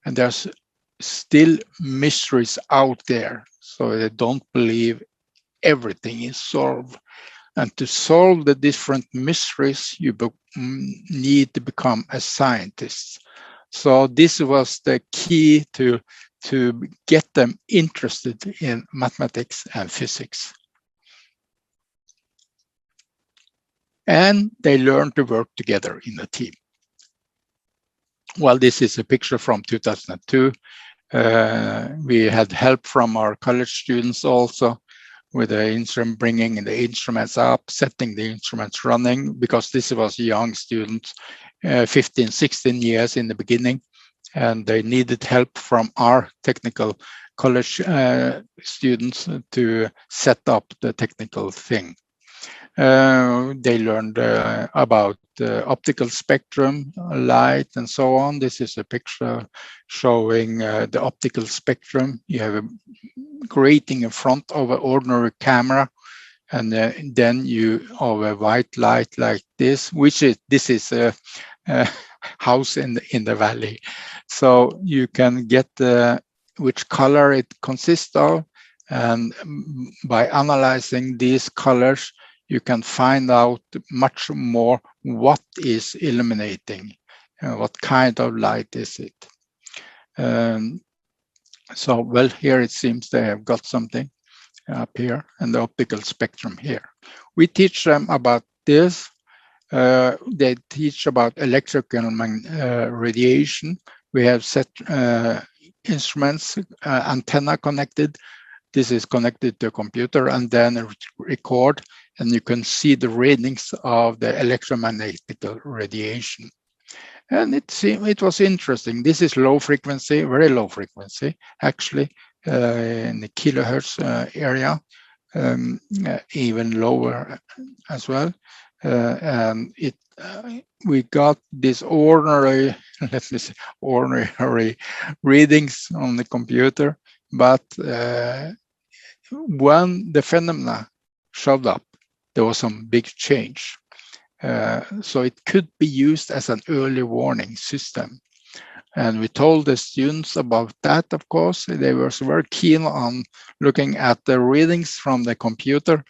[SPEAKER 3] And there's still mysteries out there, so they don't believe everything is solved. And to solve the different mysteries, you need to become a scientist. So this was the key to get them interested in mathematics and physics. And they learn to work together in a team. Well, this is a picture from 2002. We had help from our college students also, with the instrument, bringing the instruments up, setting the instruments running, because this was young students, 15, 16 years in the beginning, and they needed help from our technical college students to set up the technical thing. They learned about optical spectrum, light, and so on. This is a picture showing the optical spectrum. You have a grating in front of an ordinary camera, and then you have a white light like this, this is a house in the valley. So you can get which color it consists of, and by analyzing these colors, you can find out much more what is illuminating, what kind of light is it. So, well, here it seems they have got something up here, and the optical spectrum here. We teach them about this. They teach about electrical radiation. We have set instruments, antenna connected. This is connected to a computer, and then record, and you can see the readings of the electromagnetic radiation. And it was interesting. This is low frequency, very low frequency, actually, in the kilohertz area, even lower as well. And we got this ordinary, ordinary readings on the computer, but when the phenomena showed up, there was some big change. So it could be used as an early warning system. And we told the students about that, of course. They were very keen on looking at the readings from the computer.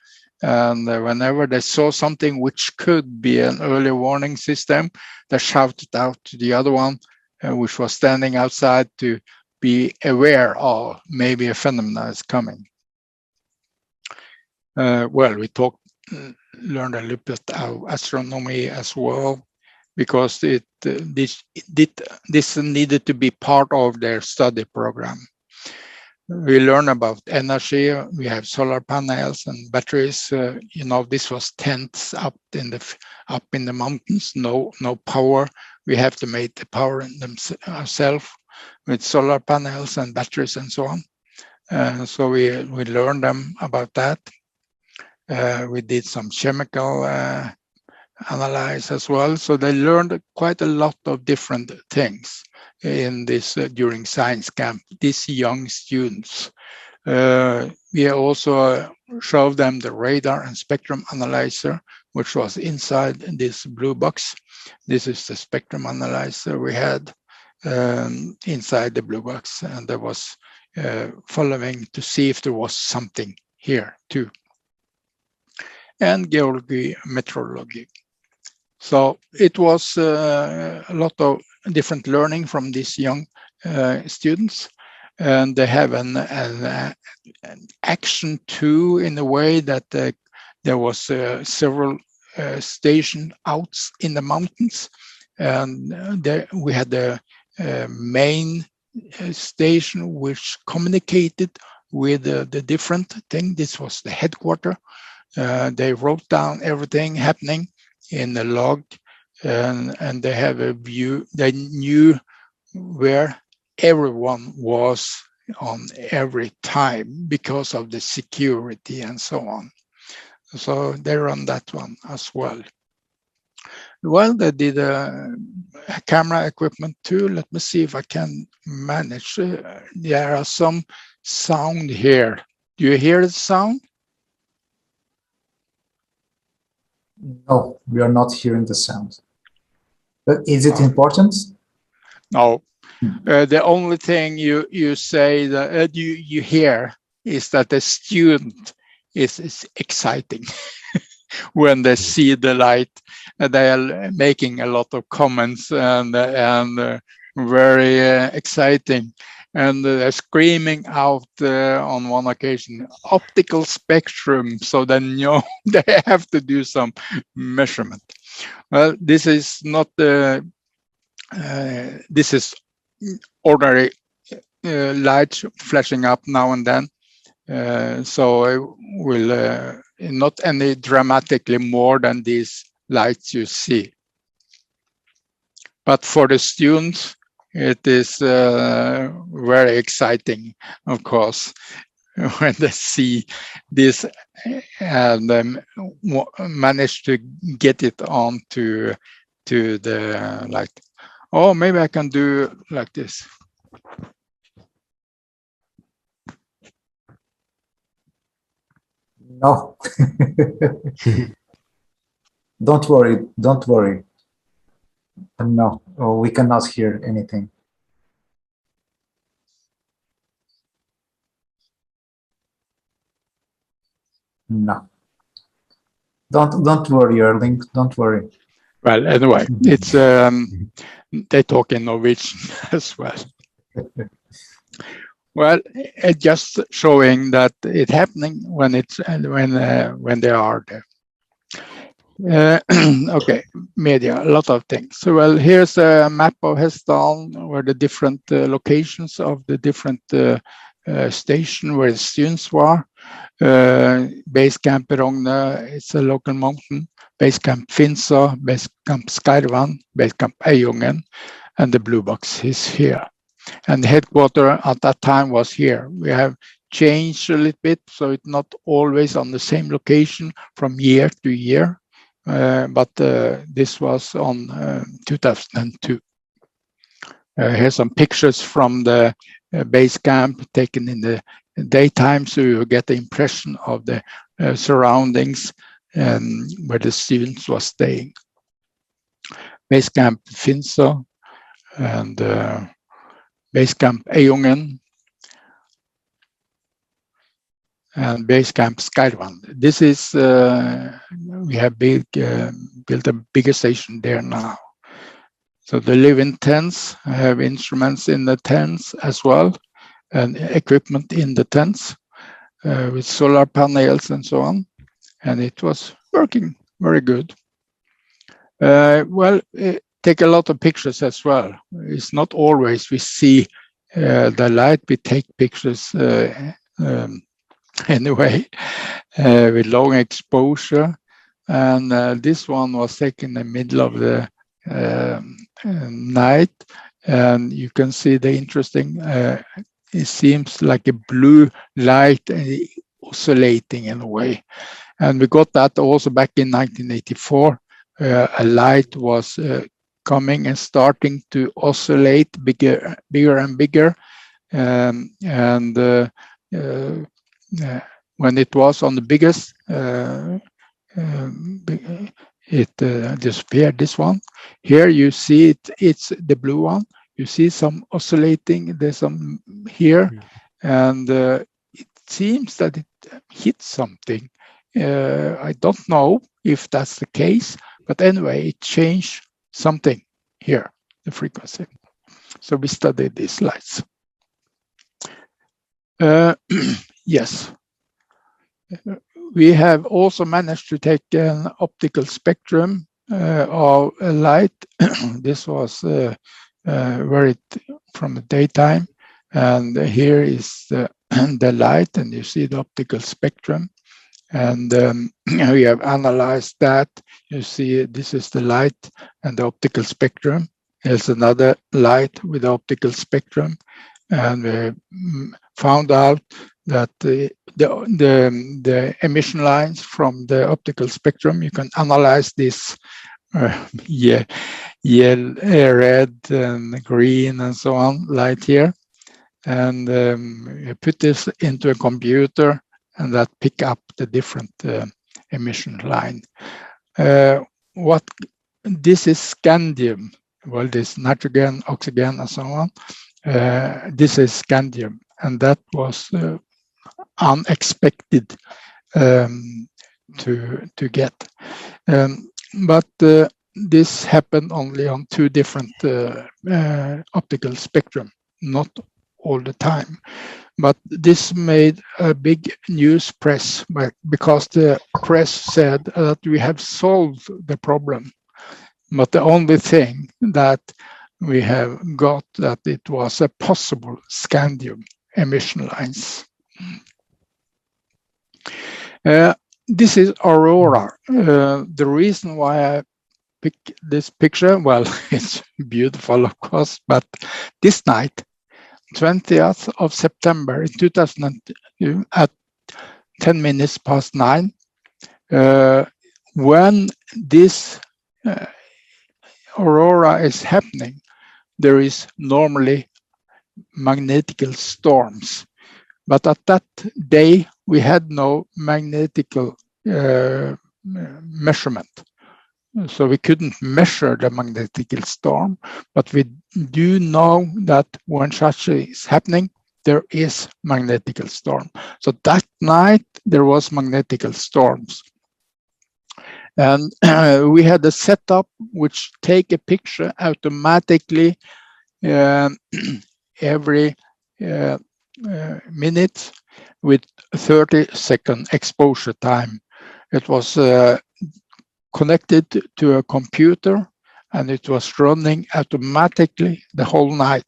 [SPEAKER 3] And whenever they saw something which could be an early warning system, they shouted out to the other one, which was standing outside, to be aware of maybe a phenomenon is coming. Well, we learned a little bit of astronomy as well, because this needed to be part of their study program. We learn about energy. We have solar panels and batteries. This was tents up in the mountains. No power. We have to make the power ourselves with solar panels and batteries and so on. So we learned them about that. We did some chemical analysis as well. So they learned quite a lot of different things in this during science camp, these young students. We also showed them the radar and spectrum analyzer, which was inside this blue box. This is the spectrum analyzer we had inside the blue box, and there was following to see if there was something here too. And geology, meteorology. So it was a lot of different learning from these young students, and they have an action too, in a way that there was several stations out in the mountains, and we had the main station which communicated with the different thing. This was the headquarters. They wrote down everything happening in the log, and they have a view. They knew where everyone was on every time because of the security and so on. So they run that one as well. Well, they did a camera equipment too. Let me see if I can manage. There are some sound here. Do you hear the sound?
[SPEAKER 1] No, we are not hearing the sound. But is it important?
[SPEAKER 3] No. The only thing you say that you hear is that the student is exciting when they see the light. They are making a lot of comments and very exciting. And they're screaming out on one occasion, optical spectrum, so they know they have to do some measurement. Well, this is not this is ordinary light flashing up now and then. So it will not any dramatically more than these lights you see. But for the students, it is very exciting, of course, when they see this and manage to get it on to the light. Oh, maybe I can do like this.
[SPEAKER 1] No. Don't worry, don't worry. No, we cannot hear anything. No. Don't worry, Erling. Don't worry.
[SPEAKER 3] Well, anyway, it's they talk in Norwegian as well. Well, it's just showing that it's happening when it's when they are there. Okay, media, a lot of things. So, well, here's a map of Hessdalen, where the different locations of the different station where the students were. Base Camp Rogne, it's a local mountain. Base Camp Finsa, Base Camp Skarvan, Base Camp Eyungen, and the blue box is here. And the headquarters at that time was here. We have changed a little bit, so it's not always on the same location from year to year. But this was on 2002. Here's some pictures from the base camp taken in the daytime, so you get the impression of the surroundings where the students were staying. Base Camp Finsa and Base Camp Eyungen and Base Camp Skarvan. This is, we have built a bigger station there now. So they live in tents, have instruments in the tents as well, and equipment in the tents with solar panels and so on. and it was working very good. Take a lot of pictures as well. It's not always we see the light. We take pictures anyway with long exposure. And this one was taken in the middle of the night. And you can see the interesting, it seems like a blue light oscillating in a way. And we got that also back in 1984. A light was coming and starting to oscillate bigger and bigger. And when it was on the biggest, it disappeared, this one. Here you see it's the blue one. You see some oscillating, there's some here, and it seems that it hit something. I don't know if that's the case, but anyway, it changed something here, the frequency. So we studied these lights. Yes. We have also managed to take an optical spectrum of a light. This was very from the daytime, and here is the light, and you see the optical spectrum. And we have analyzed that. You see, this is the light and the optical spectrum. There's another light with the optical spectrum, and we found out that the emission lines from the optical spectrum, you can analyze this yellow, red, and green, and so on light here, and you put this into a computer, and that pick up the different emission line. This is scandium. Well, this nitrogen, oxygen, and so on. This is scandium, and that was unexpected to get. But this happened only on 2 different optical spectrum, not all the time. But this made a big news press, because the press said that we have solved the problem. But the only thing that we have got that it was a possible scandium emission lines. This is aurora. The reason why I picked this picture, well, it's beautiful, of course, but this night, 20th of September in 2002 at 10 minutes past 9, when this aurora is happening, there is normally magnetical storms. But at that day, we had no magnetical measurement. So we couldn't measure the magnetical storm, but we do know that when such is happening, there is magnetical storm. So that night, there was magnetical storms. And we had a setup which take a picture automatically every minute with 30-second exposure time. It was connected to a computer, and it was running automatically the whole night.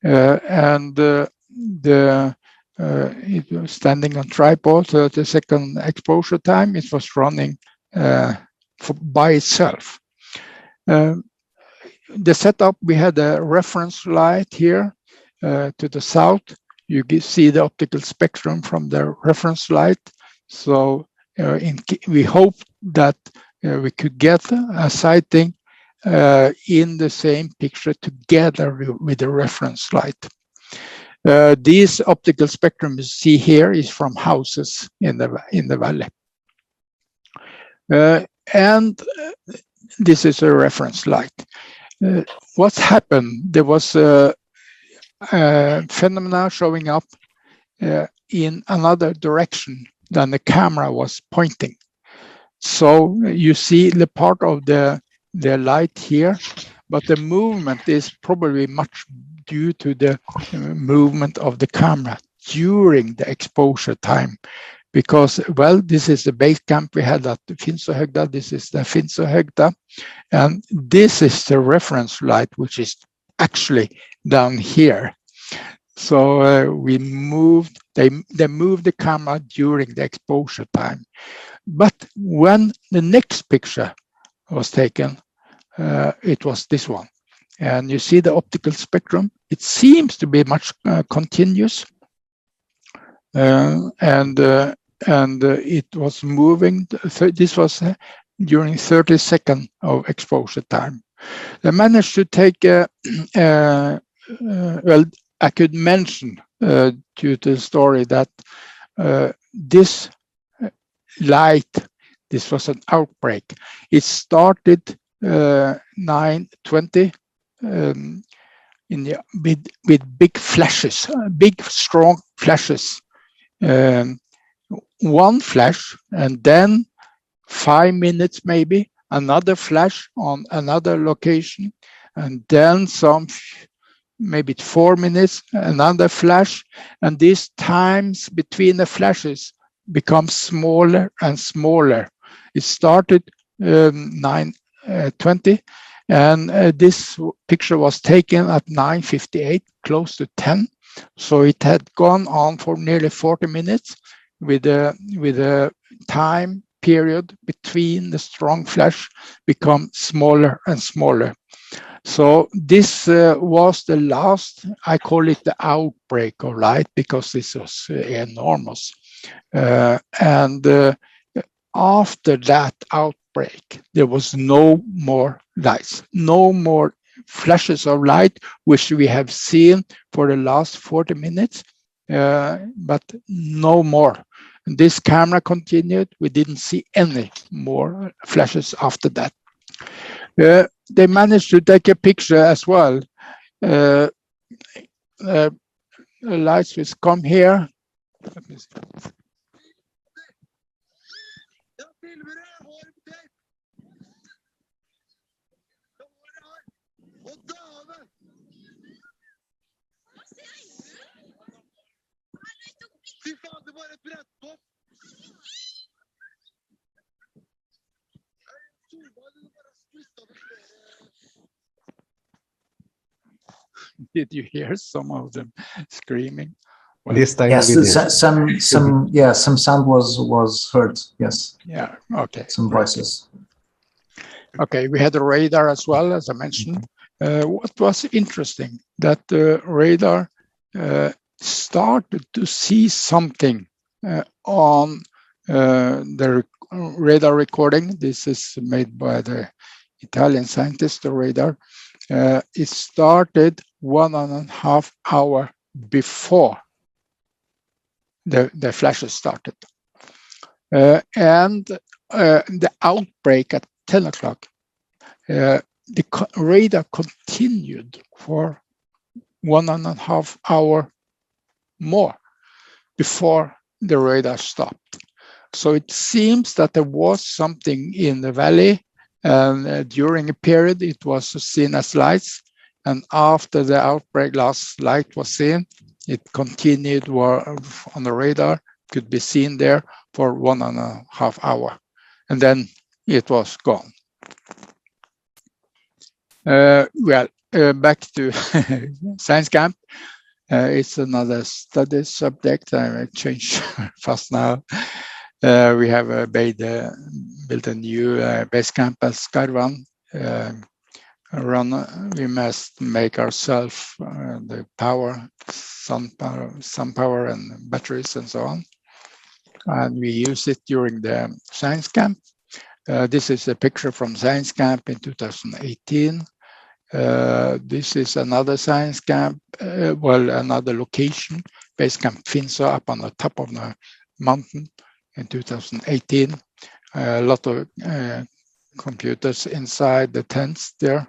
[SPEAKER 3] It was standing on tripod, 30-second exposure time. It was running by itself. The setup, we had a reference light here to the south. You see the optical spectrum from the reference light. So we hope that we could get a sighting in the same picture together with the reference light. This optical spectrum you see here is from houses in the valley. And this is a reference light. What happened? There was a phenomena showing up in another direction than the camera was pointing. So you see the part of the light here, but the movement is probably much due to the movement of the camera during the exposure time. because, well, this is the base camp we had at the Finnsøhøgda. This is the Finnsøhøgda, and this is the reference light, which is actually down here. So we moved. They moved the camera during the exposure time, but when the next picture was taken, it was this one, and you see the optical spectrum. It seems to be much continuous, and it was moving. This was during 30 seconds of exposure time. They managed to take well, I could mention to the story that this light, this was an outbreak. It started 9:20 with big flashes, big strong flashes. One flash, and then 5 minutes maybe, another flash on another location, and then some maybe 4 minutes, another flash, and these times between the flashes become smaller and smaller. It started 9:20, and this picture was taken at 9:58, close to 10. So it had gone on for nearly 40 minutes with a time period between the strong flash become smaller and smaller. So this was the last, I call it the outbreak of light, because this was enormous. And after that outbreak, there was no more lights, no more flashes of light, which we have seen for the last 40 minutes, but no more. And this camera continued. We didn't see any more flashes after that. They managed to take a picture as well. Lights will come here. Let me see. Did you hear some of them screaming?
[SPEAKER 2] Well, this time
[SPEAKER 1] yes, some sound was heard. Yes.
[SPEAKER 3] Yeah. Okay.
[SPEAKER 1] Some voices.
[SPEAKER 3] Okay, we had a radar as well, as I mentioned. What was interesting, that the radar started to see something on the radar recording. This is made by the Italian scientist, the radar. It started 1.5 hours before the flashes started. And the outbreak at 10 o'clock, the radar continued for 1.5 hours more before the radar stopped. So it seems that there was something in the valley, and during a period it was seen as lights, and after the outbreak last light was seen, it continued on the radar, could be seen there for 1.5 hours, and then it was gone. Back to science camp. It's another study subject. I change fast now. We have built a new base camp at Skarvan. We must make ourselves the power, sun power and batteries and so on. And we use it during the science camp. This is a picture from science camp in 2018. This is another science camp, another location, base camp Finnsø, up on the top of the mountain in 2018. A lot of computers inside the tents there.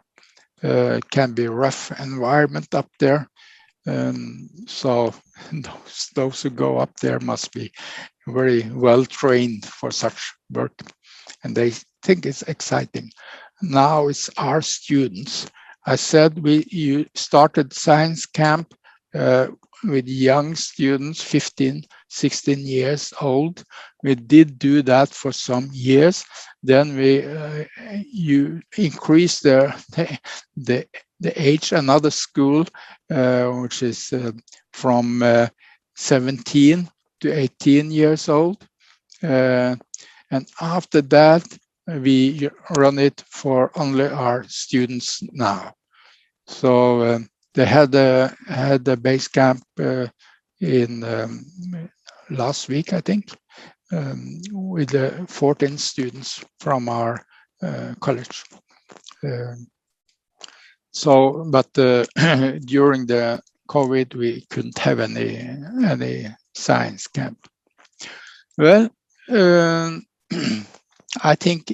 [SPEAKER 3] It can be rough environment up there. So those who go up there must be very well trained for such work. And they think it's exciting. Now it's our students. I said you started science camp with young students, 15, 16 years old. We did do that for some years. Then you increase the age. Another school, which is from 17 to 18 years old. And after that, we run it for only our students now. So they had a base camp in last week, I think, with 14 students from our college. But during the COVID, we couldn't have any science camp. Well, I think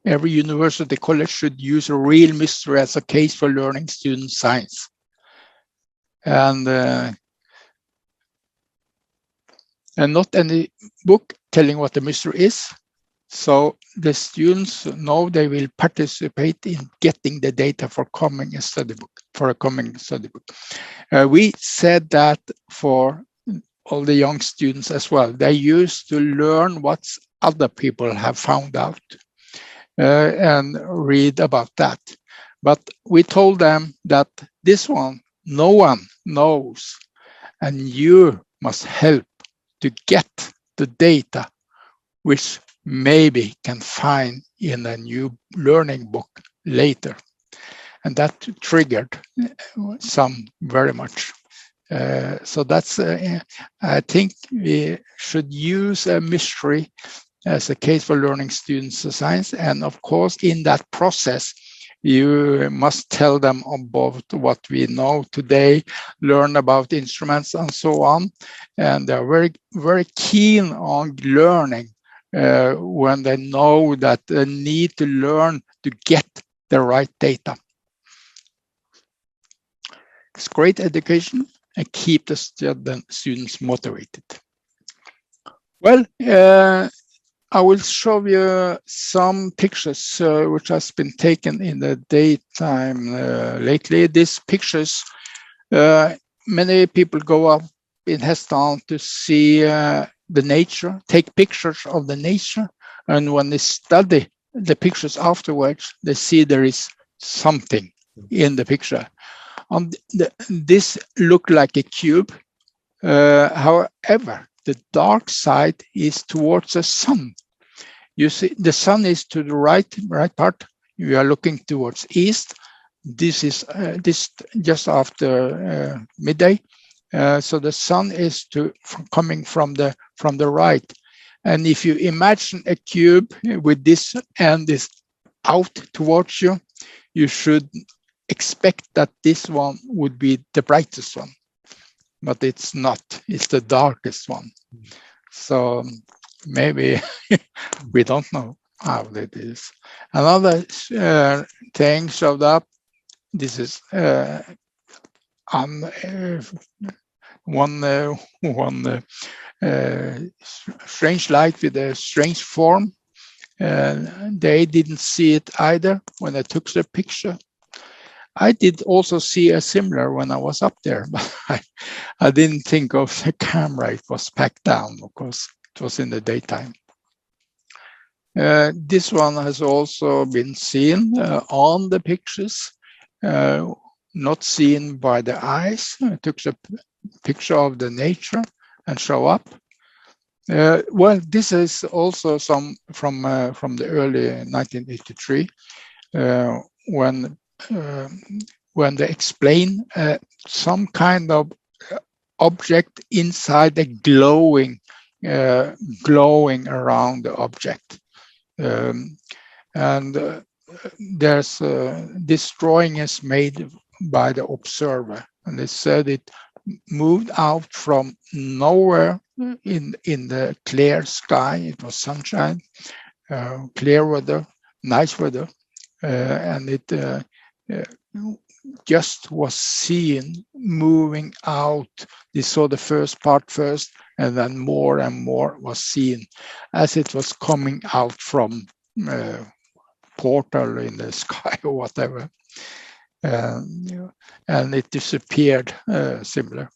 [SPEAKER 3] every university college should use a real mystery as a case for learning student science. And not any book telling what the mystery is. So the students know they will participate in getting the data for a coming study book. We said that for all the young students as well. They used to learn what other people have found out and read about that. But we told them that this one, no one knows, and you must help to get the data, which maybe can find in a new learning book later. And that triggered some very much. So that's, I think we should use a mystery as a case for learning students science. And of course, in that process, you must tell them about what we know today, learn about instruments and so on. And they're very, very keen on learning when they know that they need to learn to get the right data. It's great education and keep the students motivated. Well, I will show you some pictures which has been taken in the daytime lately. These pictures, many people go up in Hessdalen to see the nature, take pictures of the nature, and when they study the pictures afterwards, they see there is something in the picture. This looked like a cube. However, the dark side is towards the sun. You see, the sun is to the right part. You are looking towards east. This is just after midday. So the sun is coming from the right. And if you imagine a cube with this end is out towards you, you should expect that this one would be the brightest one, but it's not. It's the darkest one. So maybe we don't know how that is. Another thing showed up. This is one strange light with a strange form. They didn't see it either when I took the picture. I did also see a similar when I was up there, but I didn't think of the camera. It was packed down, of course. It was in the daytime. This one has also been seen on the pictures, not seen by the eyes. I took a picture of the nature and show up. Well, this is also some from the early 1983, when they explain some kind of object inside the glowing around the object. There's this drawing is made by the observer, and they said it moved out from nowhere in the clear sky. It was sunshine, clear weather, nice weather, and it just was seen moving out. They saw the first part first, and then more and more was seen as it was coming out from portal in the sky or whatever. And it disappeared similar.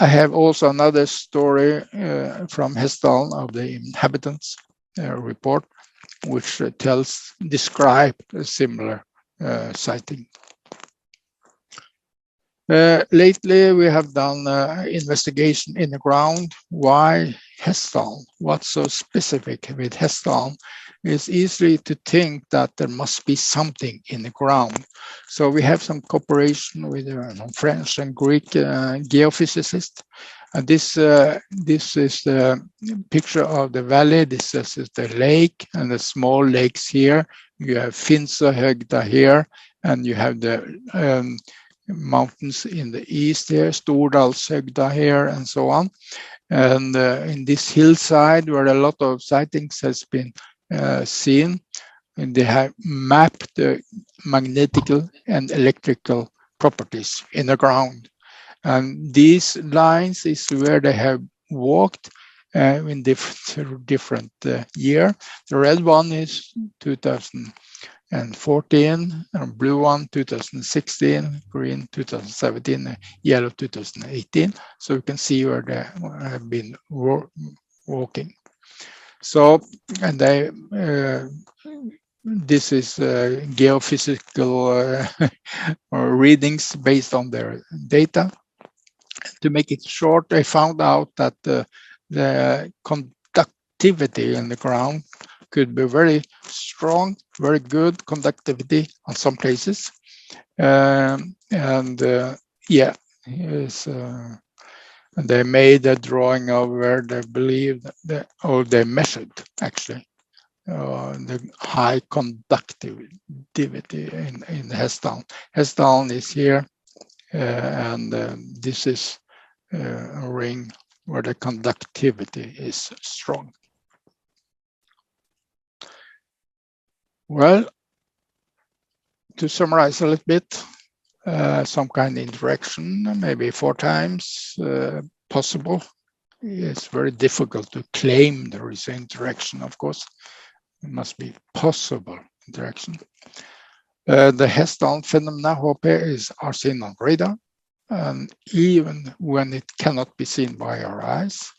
[SPEAKER 3] I have also another story from Hessdalen of the inhabitants report, which describe a similar sighting. Lately, we have done investigation in the ground. Why Hessdalen? What's so specific with Hessdalen? It's easy to think that there must be something in the ground. So we have some cooperation with French and Greek geophysicists. And this is the picture of the valley. This is the lake and the small lakes here. You have Finnsøhøgda here, and you have the mountains in the east here, Stordalshøgda here, and so on. And in this hillside, where a lot of sightings has been seen, and they have mapped the magnetical and electrical properties in the ground. And these lines is where they have walked in different year. The red one is 2014, and blue one 2016, green 2017, yellow 2018. So you can see where they have been walking. So, and they this is geophysical readings based on their data. To make it short, they found out that the conductivity in the ground could be very strong, very good conductivity on some places. And they made a drawing of where they believed they measured actually the high conductivity in Hessdalen. Hessdalen is here, and this is a ring where the conductivity is strong. Well, to summarize a little bit, some kind of interaction, maybe 4 times possible. It's very difficult to claim there is interaction, of course. It must be possible interaction. The Hessdalen Phenomena are seen on radar, and even when it cannot be seen by our eyes.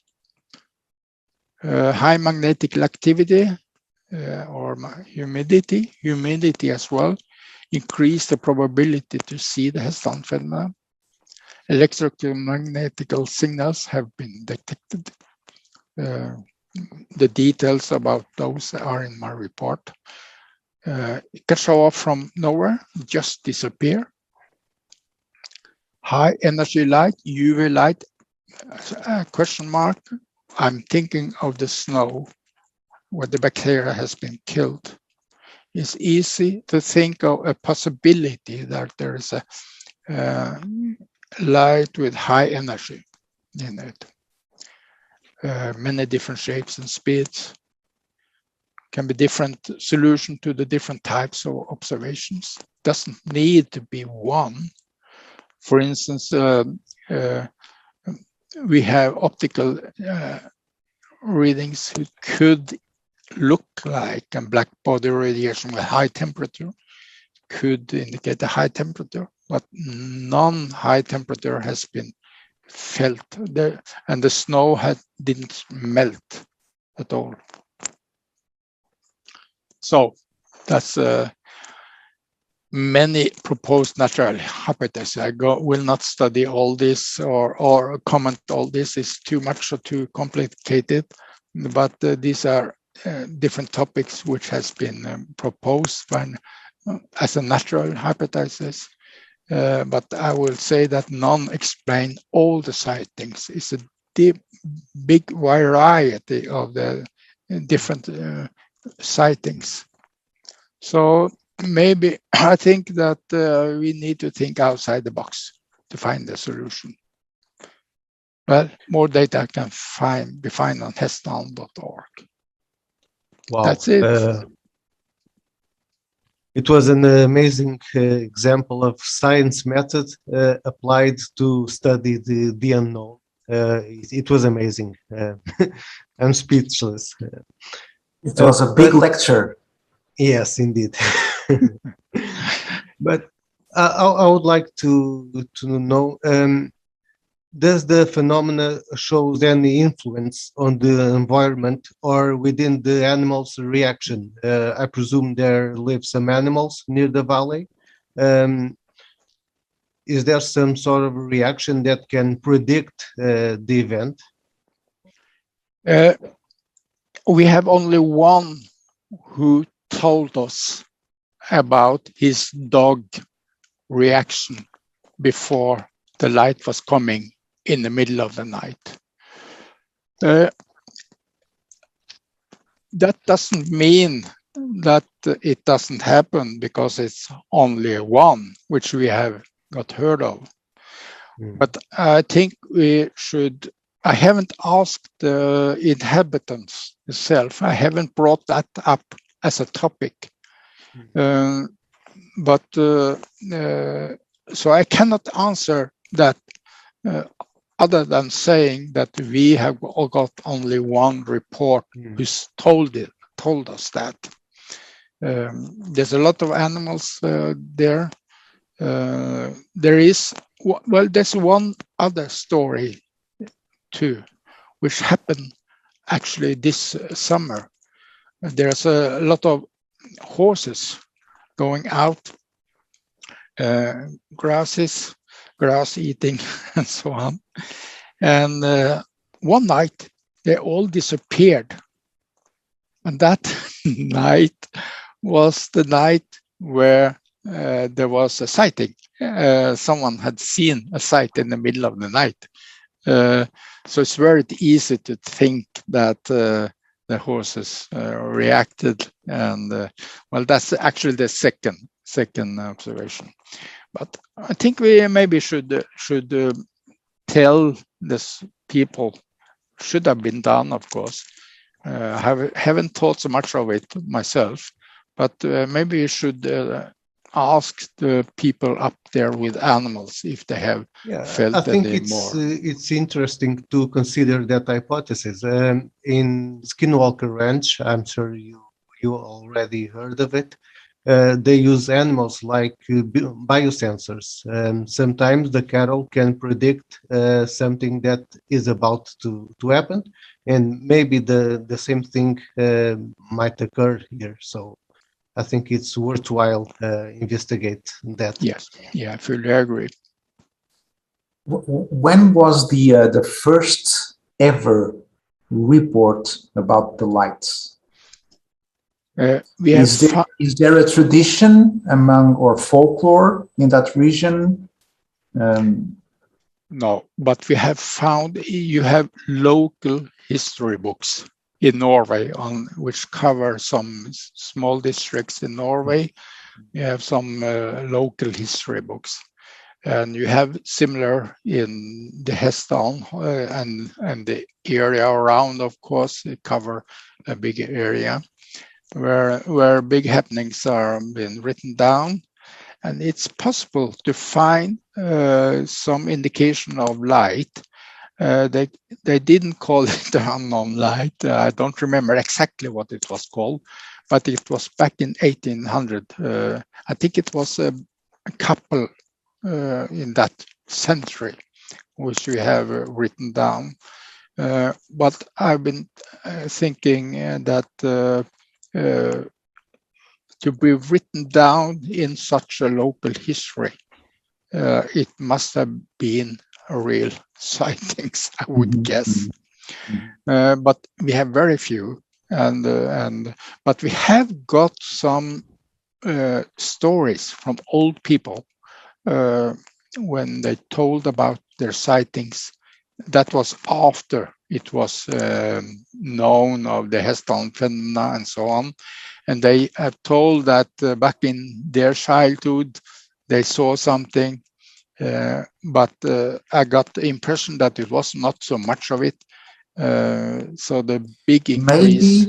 [SPEAKER 3] High magnetic activity or humidity as well, increase the probability to see the Hessdalen phenomena. Electromagnetical signals have been detected. The details about those are in my report. It can show up from nowhere, just disappear. High energy light, UV light, question mark. I'm thinking of the snow where the bacteria has been killed. It's easy to think of a possibility that there is a light with high energy in it. Many different shapes and speeds. Can be different solution to the different types of observations. Doesn't need to be one. For instance, we have optical readings who could look like a black body radiation with high temperature, could indicate a high temperature, but non-high temperature has been felt there, and the snow didn't melt at all. So that's many proposed natural hypotheses. I will not study all this or comment all this. It's too much or too complicated, but these are different topics which has been proposed as a natural hypothesis. But I will say that none explain all the sightings. It's a big variety of the different sightings. So maybe I think that we need to think outside the box to find the solution. Well, more data can be found on hessdalen.org.
[SPEAKER 2] Wow.
[SPEAKER 3] That's it.
[SPEAKER 2] It was an amazing example of science method applied to study the unknown. It was amazing. I'm speechless.
[SPEAKER 1] It was a big lecture.
[SPEAKER 2] Yes, indeed. But I would like to know, Does the phenomena shows any influence on the environment or within the animal's reaction? I presume there live some animals near the valley. Is there some sort of reaction that can predict the event?
[SPEAKER 3] We have only one who told us about his dog reaction before the light was coming in the middle of the night. That doesn't mean that it doesn't happen because it's only one, which we have got heard of. But I think we should, I haven't asked the inhabitants itself. I haven't brought that up as a topic. So I cannot answer that other than saying that we have all got only one report who's told us that. There's a lot of animals there. There's one other story too, which happened actually this summer. There's a lot of horses going out, grass eating and so on. And one night they all disappeared. And that night was the night where there was a sighting. Someone had seen a sight in the middle of the night. So it's very easy to think that the horses reacted, and well, that's actually the second observation. But I think we maybe should tell this people, should have been done, of course. Haven't thought so much of it myself, but maybe you should ask the people up there with animals if they have felt
[SPEAKER 2] I think
[SPEAKER 3] anymore.
[SPEAKER 2] It's interesting to consider that hypothesis. In Skinwalker Ranch, I'm sure you already heard of it. They use animals like biosensors. Sometimes the cattle can predict something that is about to happen, and maybe the same thing might occur here. So I think it's worthwhile investigate that.
[SPEAKER 3] Yes, yeah, I fully agree.
[SPEAKER 1] When was the first ever report about the lights? Is there a tradition among or folklore in that region?
[SPEAKER 3] No, but we have found you have local history books in Norway which cover some small districts in Norway. You have some local history books, and you have similar in the Hessdalen and the area around. Of course, they cover a big area where big happenings are being written down, and it's possible to find some indication of light. They didn't call it the unknown light. I don't remember exactly what it was called, but it was back in 1800. I think it was a couple in that century, which we have written down. But I've been thinking that to be written down in such a local history, it must have been a real sightings, I would guess. But we have very few, but we have got some stories from old people when they told about their sightings. That was after it was known of the Hessdalen Phenomena and so on. And they have told that back in their childhood, they saw something, but I got the impression that it was not so much of it. So the big increase...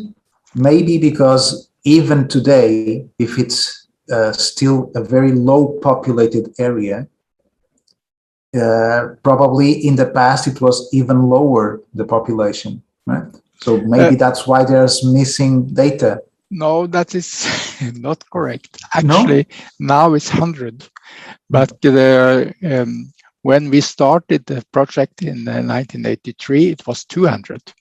[SPEAKER 1] Maybe because even today, if it's still a very low populated area, probably in the past it was even lower, the population, right? So maybe that's why there's missing data.
[SPEAKER 3] No, that is not correct. Actually, now it's 100, but When we started the project in 1983, it was 200.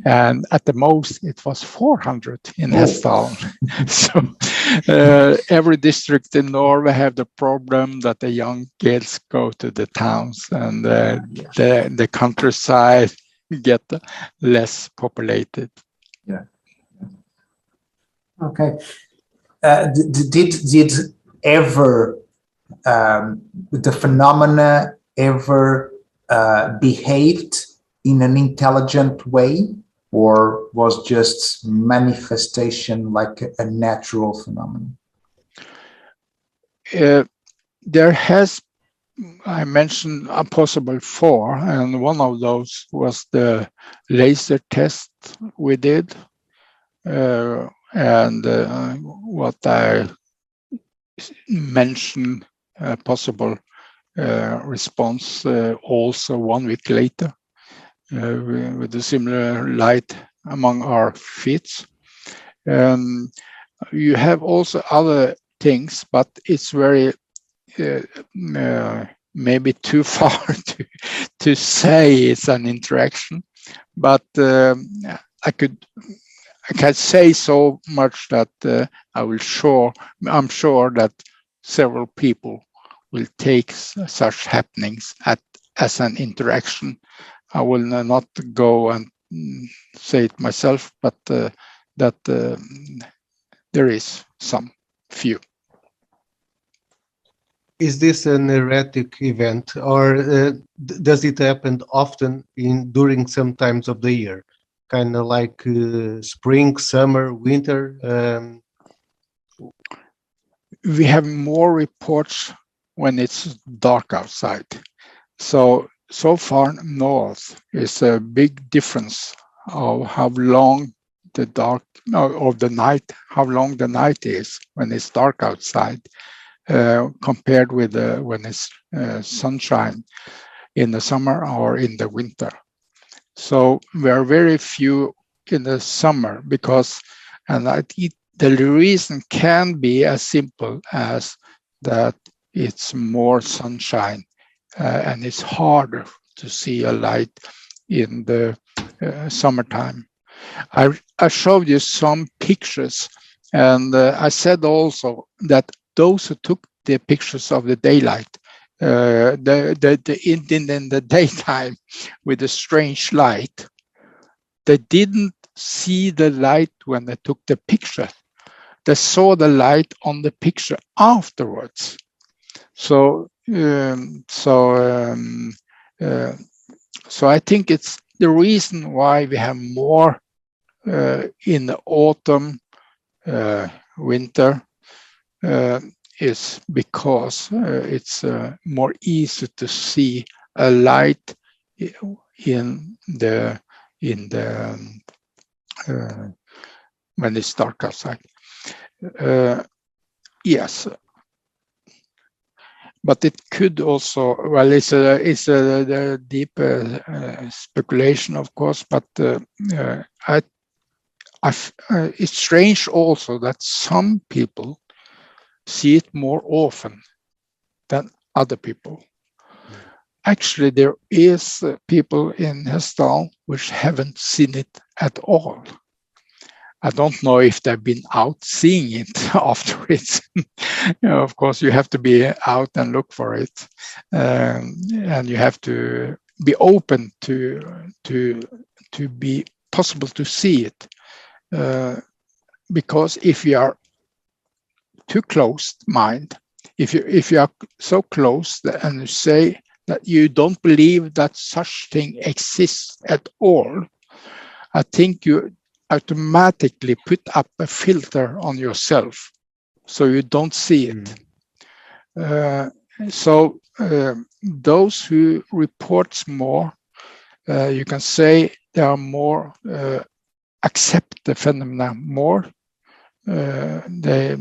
[SPEAKER 3] And at the most, it was 400 in Hessdalen. So every district in Norway have the problem that the young kids go to the towns, and the countryside get less populated.
[SPEAKER 1] Yeah. Okay. Did ever the phenomena ever behaved in an intelligent way, or was just manifestation like a natural phenomenon?
[SPEAKER 3] There has, I mentioned a possible 4, and one of those was the laser test we did, and what I mentioned possible response also 1 week later. With a similar light among our feet. You have also other things, but it's very maybe too far to say it's an interaction. But I can say so much that I'm sure that several people will take such happenings as an interaction. I will not go and say it myself, but that there is some few.
[SPEAKER 2] Is this an erratic event, or does it happen often during some times of the year, kind of like spring, summer, winter?
[SPEAKER 3] We have more reports when it's dark outside. So far north is a big difference of how long of the night, how long the night is when it's dark outside, compared with when it's sunshine in the summer or in the winter. So there are very few in the summer because, and the reason can be as simple as that it's more sunshine. And it's harder to see a light in the summertime. I showed you some pictures, and I said also that those who took the pictures of the daylight, in the daytime with a strange light, they didn't see the light when they took the picture. They saw the light on the picture afterwards. So I think it's the reason why we have more in the autumn, winter, is because it's more easy to see a light in the when it's dark outside. Yes. But it could also, well, it's a deep speculation, of course. But it's strange also that some people see it more often than other people. Actually, there is people in Hessdalen which haven't seen it at all. I don't know if they've been out seeing it afterwards. Of course, you have to be out and look for it, and you have to be open to be possible to see it. Because if you are too closed mind, if you are so close and you say that you don't believe that such thing exists at all, I think you automatically put up a filter on yourself so you don't see it. So those who reports more, you can say they are more accept the phenomena more. They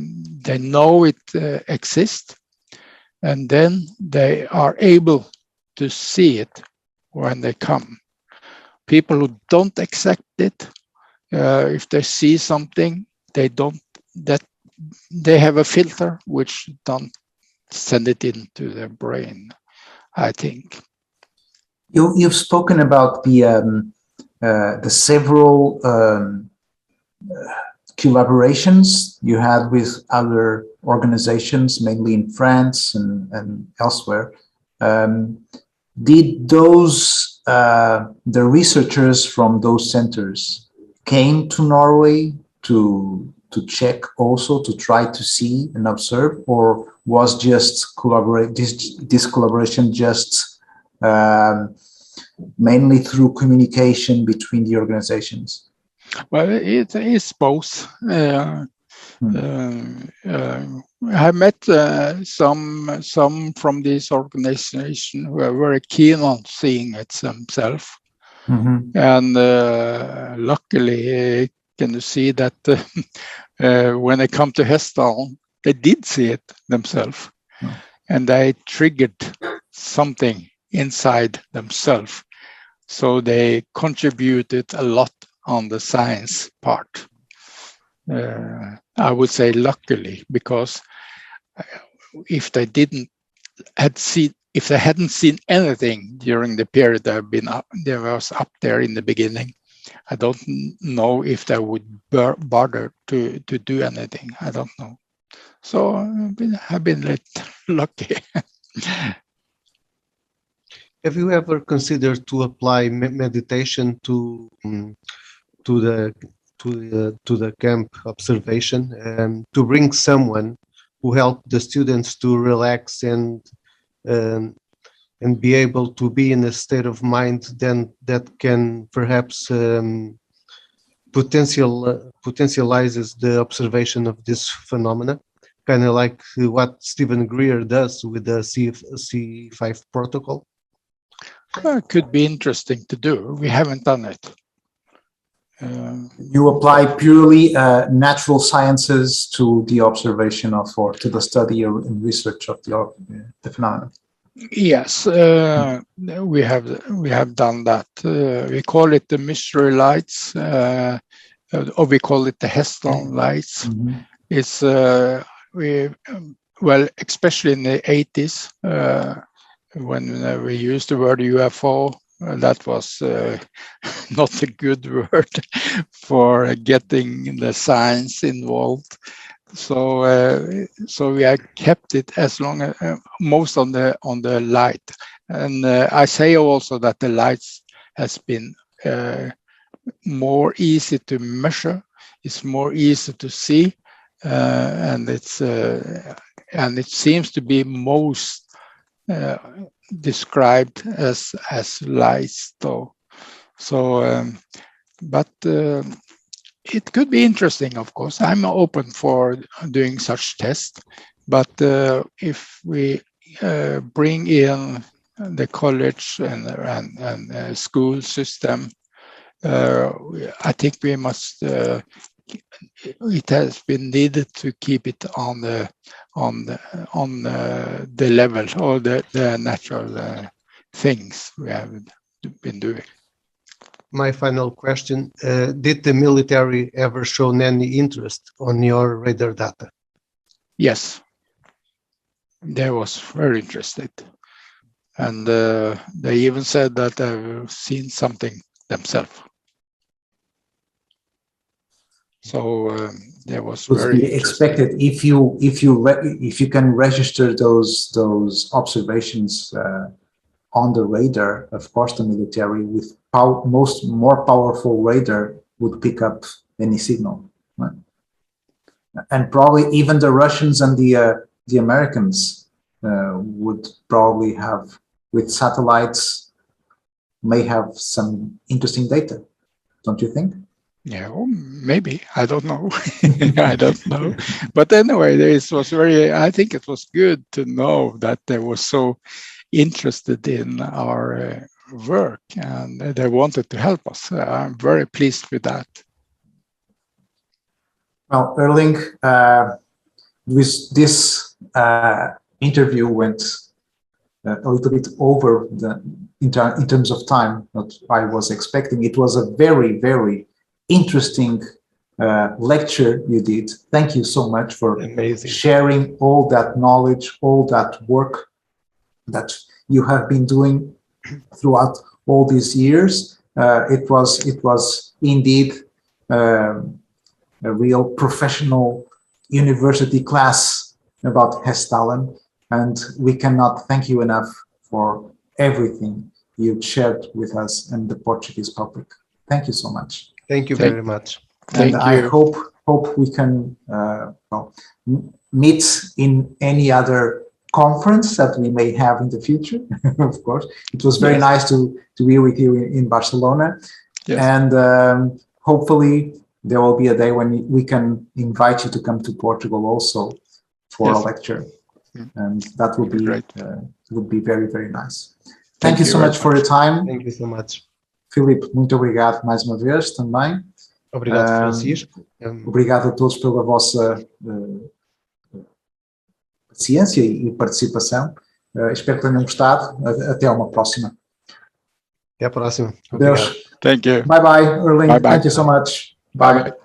[SPEAKER 3] know it exists, and then they are able to see it when they come. People who don't accept it, if they see something, they have a filter which don't send it into their brain. I think.
[SPEAKER 1] You've spoken about the several collaborations you had with other organizations, mainly in France and elsewhere. Did those the researchers from those centers came to Norway to check also, to try to see and observe, or was just this collaboration just mainly through communication between the organizations?
[SPEAKER 3] Well, it is both. I met some from this organization who are very keen on seeing it themselves, and luckily, can you see that when they come to Hessdalen, they did see it themselves, and they triggered something inside themselves, so they contributed a lot on the science part. I would say luckily, because if they hadn't seen anything during the period they was up there in the beginning, I don't know if they would bother to do anything. I don't know. So I've been lucky.
[SPEAKER 2] Have you ever considered to apply meditation to the camp observation, to bring someone who helped the students to relax and be able to be in a state of mind that can perhaps potentializes the observation of this phenomena, kind of like what Stephen Greer does with the C5 protocol?
[SPEAKER 3] It could be interesting to do. We haven't done it.
[SPEAKER 1] You apply purely natural sciences to the observation of, or to the study and research of the phenomenon.
[SPEAKER 3] Yes, we have done that. We call it the mystery lights, or we call it the Hessdalen lights. It's especially in the 80s when we used the word UFO. That was not a good word for getting the science involved. So we have kept it as long as most on the light. And I say also that the lights has been more easy to measure. It's more easy to see, and it seems to be most described as lights, though. So, but it could be interesting, of course. I'm open for doing such tests, but if we bring in the college and school system, I think we must. It has been needed to keep it on the level or the natural things we have been doing.
[SPEAKER 2] My final question, did the military ever show any interest on your radar data?
[SPEAKER 3] Yes, they was very interested. And they even said that they've seen something themselves. So there was very
[SPEAKER 1] expected if you can register those observations on the radar. Of course, the military with more powerful radar would pick up any signal, right? And probably even the Russians and the Americans would probably have, with satellites, may have some interesting data, don't you think?
[SPEAKER 3] Yeah, well, maybe. I don't know. I don't know. But anyway, I think it was good to know that they were so interested in our work and they wanted to help us. I'm very pleased with that.
[SPEAKER 1] Well, Erling, this interview went a little bit over in terms of time that I was expecting. It was a very, very interesting lecture you did. Thank you so much for sharing all that knowledge, all that work that you have been doing throughout all these years. It was indeed a real professional university class about Hessdalen, and we cannot thank you enough for everything you shared with us and the Portuguese public. Thank you so much.
[SPEAKER 2] Thank you very much.
[SPEAKER 1] And I hope we can meet in any other conference that we may have in the future. Of course, it was very nice to be with you in Barcelona, and hopefully there will be a day when we can invite you to come to Portugal also for a lecture, and that would be great. Would be very, very nice. Thank you so much for your time.
[SPEAKER 2] Thank you so much.
[SPEAKER 1] Filipe, muito obrigado mais uma vez também.
[SPEAKER 2] Obrigado, Francisco.
[SPEAKER 1] Obrigado a todos pela vossa paciência e participação. Espero que tenham gostado. Até uma próxima.
[SPEAKER 2] Até a próxima.
[SPEAKER 1] Deus.
[SPEAKER 3] Thank you.
[SPEAKER 1] Bye bye, Erling.
[SPEAKER 3] Bye bye.
[SPEAKER 1] Thank you so much. Bye.
[SPEAKER 3] Bye.